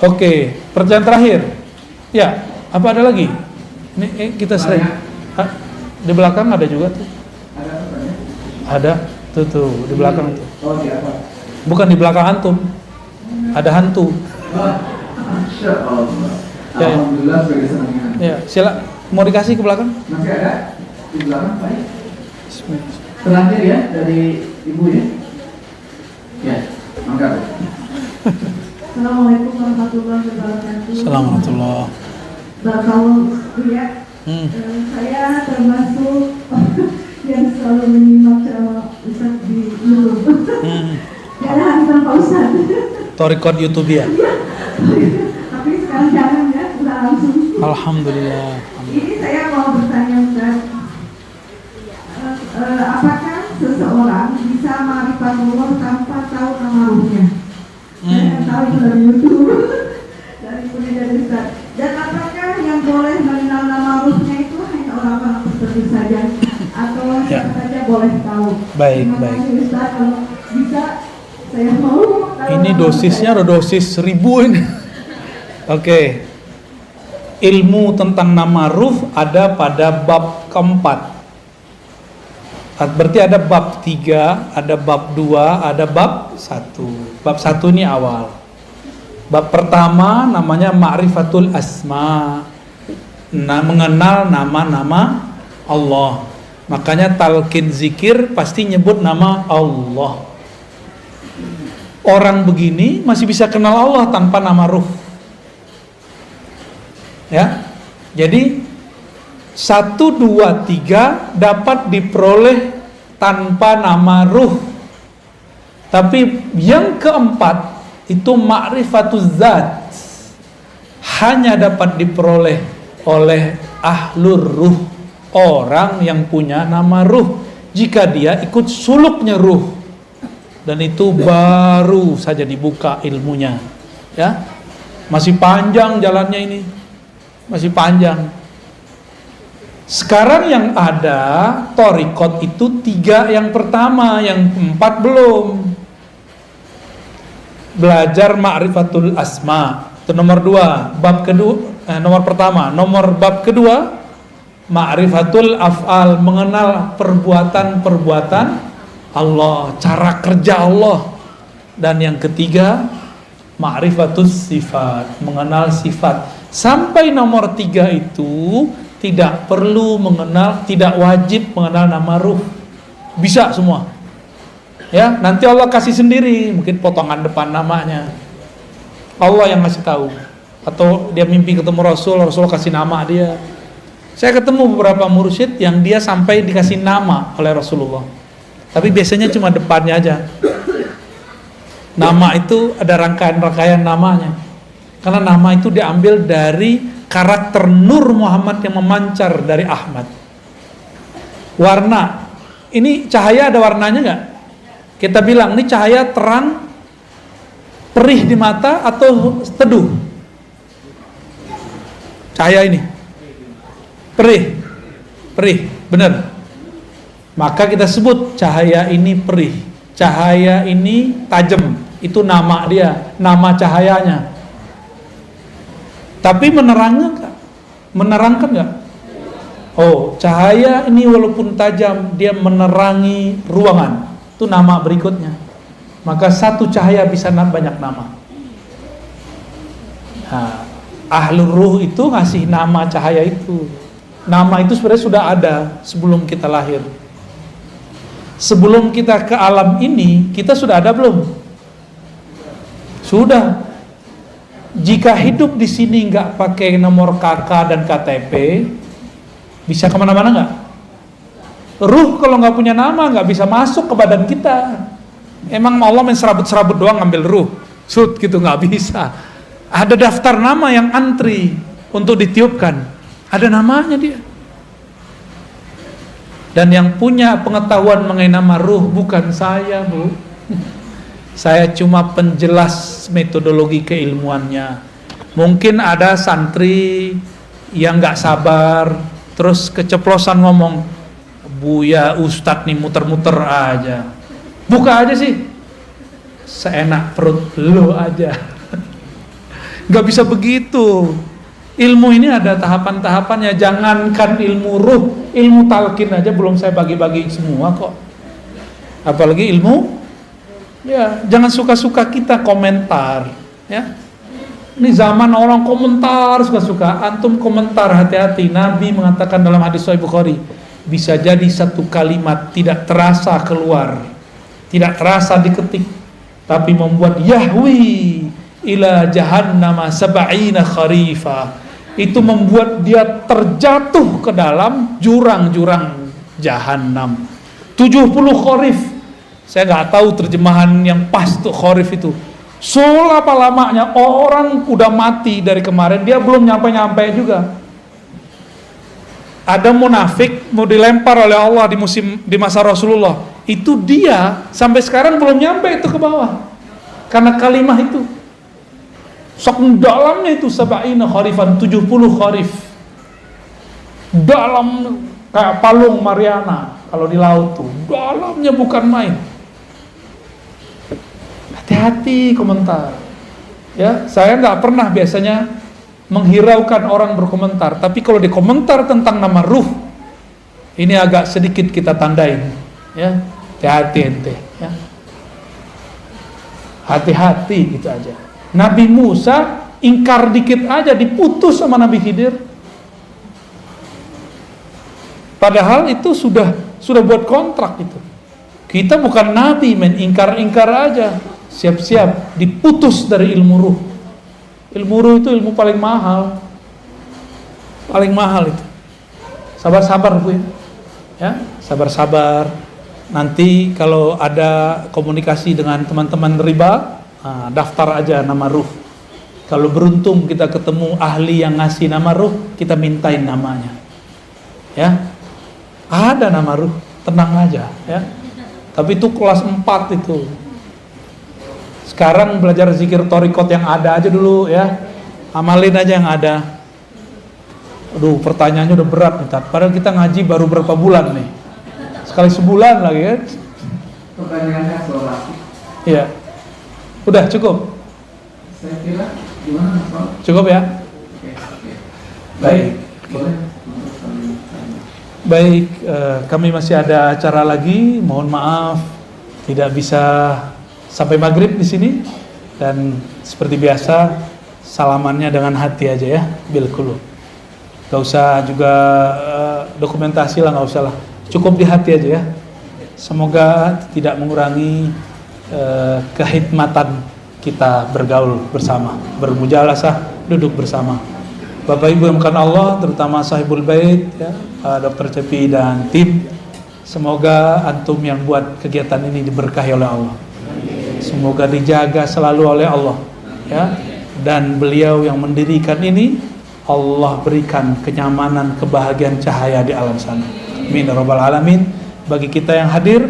Oke, pertanyaan terakhir, ya, apa ada lagi? Ini kita sering di belakang ada juga tuh. Ada, tuh di belakang tuh. Oh, di apa? Bukan di belakang antum, ada hantu. Masya Allah. Ya, Alhamdulillah sebagai senangnya. Ya, sila mau dikasih ke belakang? Masih ada di belakang, Pak? Terakhir ya dari Ibu ya. Ya, mangga. Assalamualaikum warahmatullahi wabarakatuh. Assalamualaikum. Barakallahu ya. Saya termasuk yang selalu menyimak ceramah Ustaz di YouTube. Gak ada hantam Pak Ustaz. Torikot YouTube ya. Tapi sekarang jangan ya, udah langsung. Alhamdulillah. Ini saya mau bertanya Ustaz, apakah seseorang bisa ma'rifatullah tanpa tahu nama ruhnya? Saya tahu itu dari YouTube, dari Ustaz. Dan apakah yang boleh mengenal nama ruhnya itu hanya orang-orang tertentu saja, atau siapa saja boleh tahu? Baik, Terima baik. kasih Ustaz, kalau bisa saya mau. Ini dosisnya ada dosis 1000 ini. Oke. Ilmu tentang nama ruh ada pada bab keempat. Berarti ada bab 3, ada bab 2, ada bab 1. Bab 1 ini awal. Bab pertama namanya Ma'rifatul Asma. Mengenal nama-nama Allah. Makanya talqin zikir pasti nyebut nama Allah. Orang begini masih bisa kenal Allah tanpa nama ruh. Ya. Jadi 1, 2, 3 dapat diperoleh tanpa nama ruh. Tapi yang keempat itu ma'rifatuz zat, hanya dapat diperoleh oleh ahlur ruh, orang yang punya nama ruh, jika dia ikut suluknya ruh. Dan itu baru saja dibuka ilmunya, ya. Masih panjang jalannya ini, masih panjang. Sekarang yang ada torikot itu 3 yang pertama, yang 4 belum. Belajar ma'rifatul asma, itu nomor 2. Bab kedua, nomor pertama. Nomor bab kedua, ma'rifatul af'al, mengenal perbuatan-perbuatan Allah, cara kerja Allah. Dan yang ketiga, ma'rifatus sifat, mengenal sifat. Sampai nomor 3 itu tidak perlu mengenal, tidak wajib mengenal nama ruh. Bisa semua. Ya, nanti Allah kasih sendiri, mungkin potongan depan namanya. Allah yang ngasih tahu. Atau dia mimpi ketemu Rasul kasih nama dia. Saya ketemu beberapa mursyid yang dia sampai dikasih nama oleh Rasulullah. Tapi biasanya cuma depannya aja. Nama itu ada rangkaian-rangkaian namanya. Karena nama itu diambil dari karakter Nur Muhammad yang memancar dari Ahmad. Warna, ini cahaya ada warnanya nggak? Kita bilang ini cahaya terang, perih di mata atau teduh? Cahaya ini perih, benar. Maka kita sebut cahaya ini perih, cahaya ini tajam. Itu nama dia, nama cahayanya. Tapi menerangkan nggak? Oh, cahaya ini walaupun tajam, dia menerangi ruangan. Itu nama berikutnya. Maka satu cahaya bisa banyak nama. Nah, Ahlul ruh itu ngasih nama cahaya itu. Nama itu sebenarnya sudah ada sebelum kita lahir. Sebelum kita ke alam ini, kita sudah ada belum? Sudah. Jika hidup di sini nggak pakai nomor KK dan KTP, bisa kemana-mana nggak? Ruh kalau nggak punya nama nggak bisa masuk ke badan kita. Emang Allah main serabut-serabut doang ngambil ruh, gitu nggak bisa. Ada daftar nama yang antri untuk ditiupkan. Ada namanya dia. Dan yang punya pengetahuan mengenai nama ruh bukan saya, Bu. Saya cuma penjelas metodologi keilmuannya. Mungkin ada santri yang nggak sabar, terus keceplosan ngomong, Buya Ustadz nih muter-muter aja. Buka aja sih, seenak perut lo aja. Nggak bisa begitu. Ilmu ini ada tahapan-tahapannya. Jangankan ilmu ruh, ilmu talqin aja belum saya bagi-bagi semua kok. Apalagi ilmu, ya jangan suka-suka kita komentar, ya. Ini zaman orang komentar suka-suka. Antum komentar, hati-hati. Nabi mengatakan dalam hadis Sahih Bukhari, bisa jadi satu kalimat tidak terasa keluar, tidak terasa diketik, tapi membuat yahwi ila jahannama sab'ina kharifa. Itu membuat dia terjatuh ke dalam jurang-jurang jahanam 70 kharif. Saya nggak tahu terjemahan yang pas tuh kharif itu. Selapa lamanya orang udah mati dari kemarin, dia belum nyampe-nyampe juga. Ada munafik mau dilempar oleh Allah di masa Rasulullah. Itu dia sampai sekarang belum nyampe itu ke bawah. Karena kalimat itu. Saking dalamnya itu sab'ina kharifan, 70 kharif. Dalam kayak palung Mariana kalau di laut tuh. Dalamnya bukan main. Hati-hati komentar. Ya, saya nggak pernah biasanya menghiraukan orang berkomentar, tapi kalau dikomentar tentang nama ruh, ini agak sedikit kita tandain, ya. Hati-hati ente, ya. Hati-hati gitu aja. Nabi Musa ingkar dikit aja diputus sama Nabi Khidir. Padahal itu sudah buat kontrak itu. Kita bukan nabi, main ingkar-ingkar aja. Siap-siap diputus dari ilmu ruh. Ilmu ruh itu ilmu paling mahal. Paling mahal itu. Sabar-sabar Bu ya. Sabar-sabar. Nanti kalau ada komunikasi dengan teman-teman riba, daftar aja nama ruh. Kalau beruntung kita ketemu ahli yang ngasih nama ruh, kita mintain namanya. Ya. Ada nama ruh, tenang aja ya. Tapi itu kelas 4 itu. Sekarang belajar zikir torikot yang ada aja dulu ya. Amalin aja yang ada. Aduh, pertanyaannya udah berat nih, Tat. Padahal kita ngaji baru berapa bulan nih. Sekali sebulan lagi ya. Pertanyaannya soal. Iya. Udah cukup. Saya kira gimana Mas? Cukup ya? Oke. Baik. Boleh. Baik, kami masih ada acara lagi. Mohon maaf tidak bisa sampai maghrib di sini. Dan seperti biasa salamannya dengan hati aja ya, bil qulub. Gak usah juga dokumentasi lah, gak usah lah. Cukup di hati aja ya. Semoga tidak mengurangi kehikmatan kita bergaul bersama, bermujalasah, duduk bersama. Bapak Ibu yang bukan Allah, terutama sahibul bait ya, Dr. Cepi dan tim, semoga antum yang buat kegiatan ini diberkahi oleh Allah. Semoga dijaga selalu oleh Allah ya. Dan beliau yang mendirikan ini, Allah berikan kenyamanan, kebahagiaan, cahaya di alam sana. Amin ya rabbal alamin. Bagi kita yang hadir,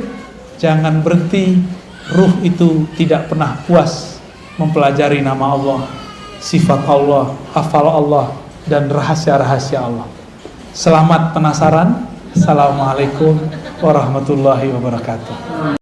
jangan berhenti. Ruh itu tidak pernah puas mempelajari nama Allah, sifat Allah, hafal Allah, dan rahasia-rahasia Allah. Selamat penasaran. Assalamualaikum warahmatullahi wabarakatuh.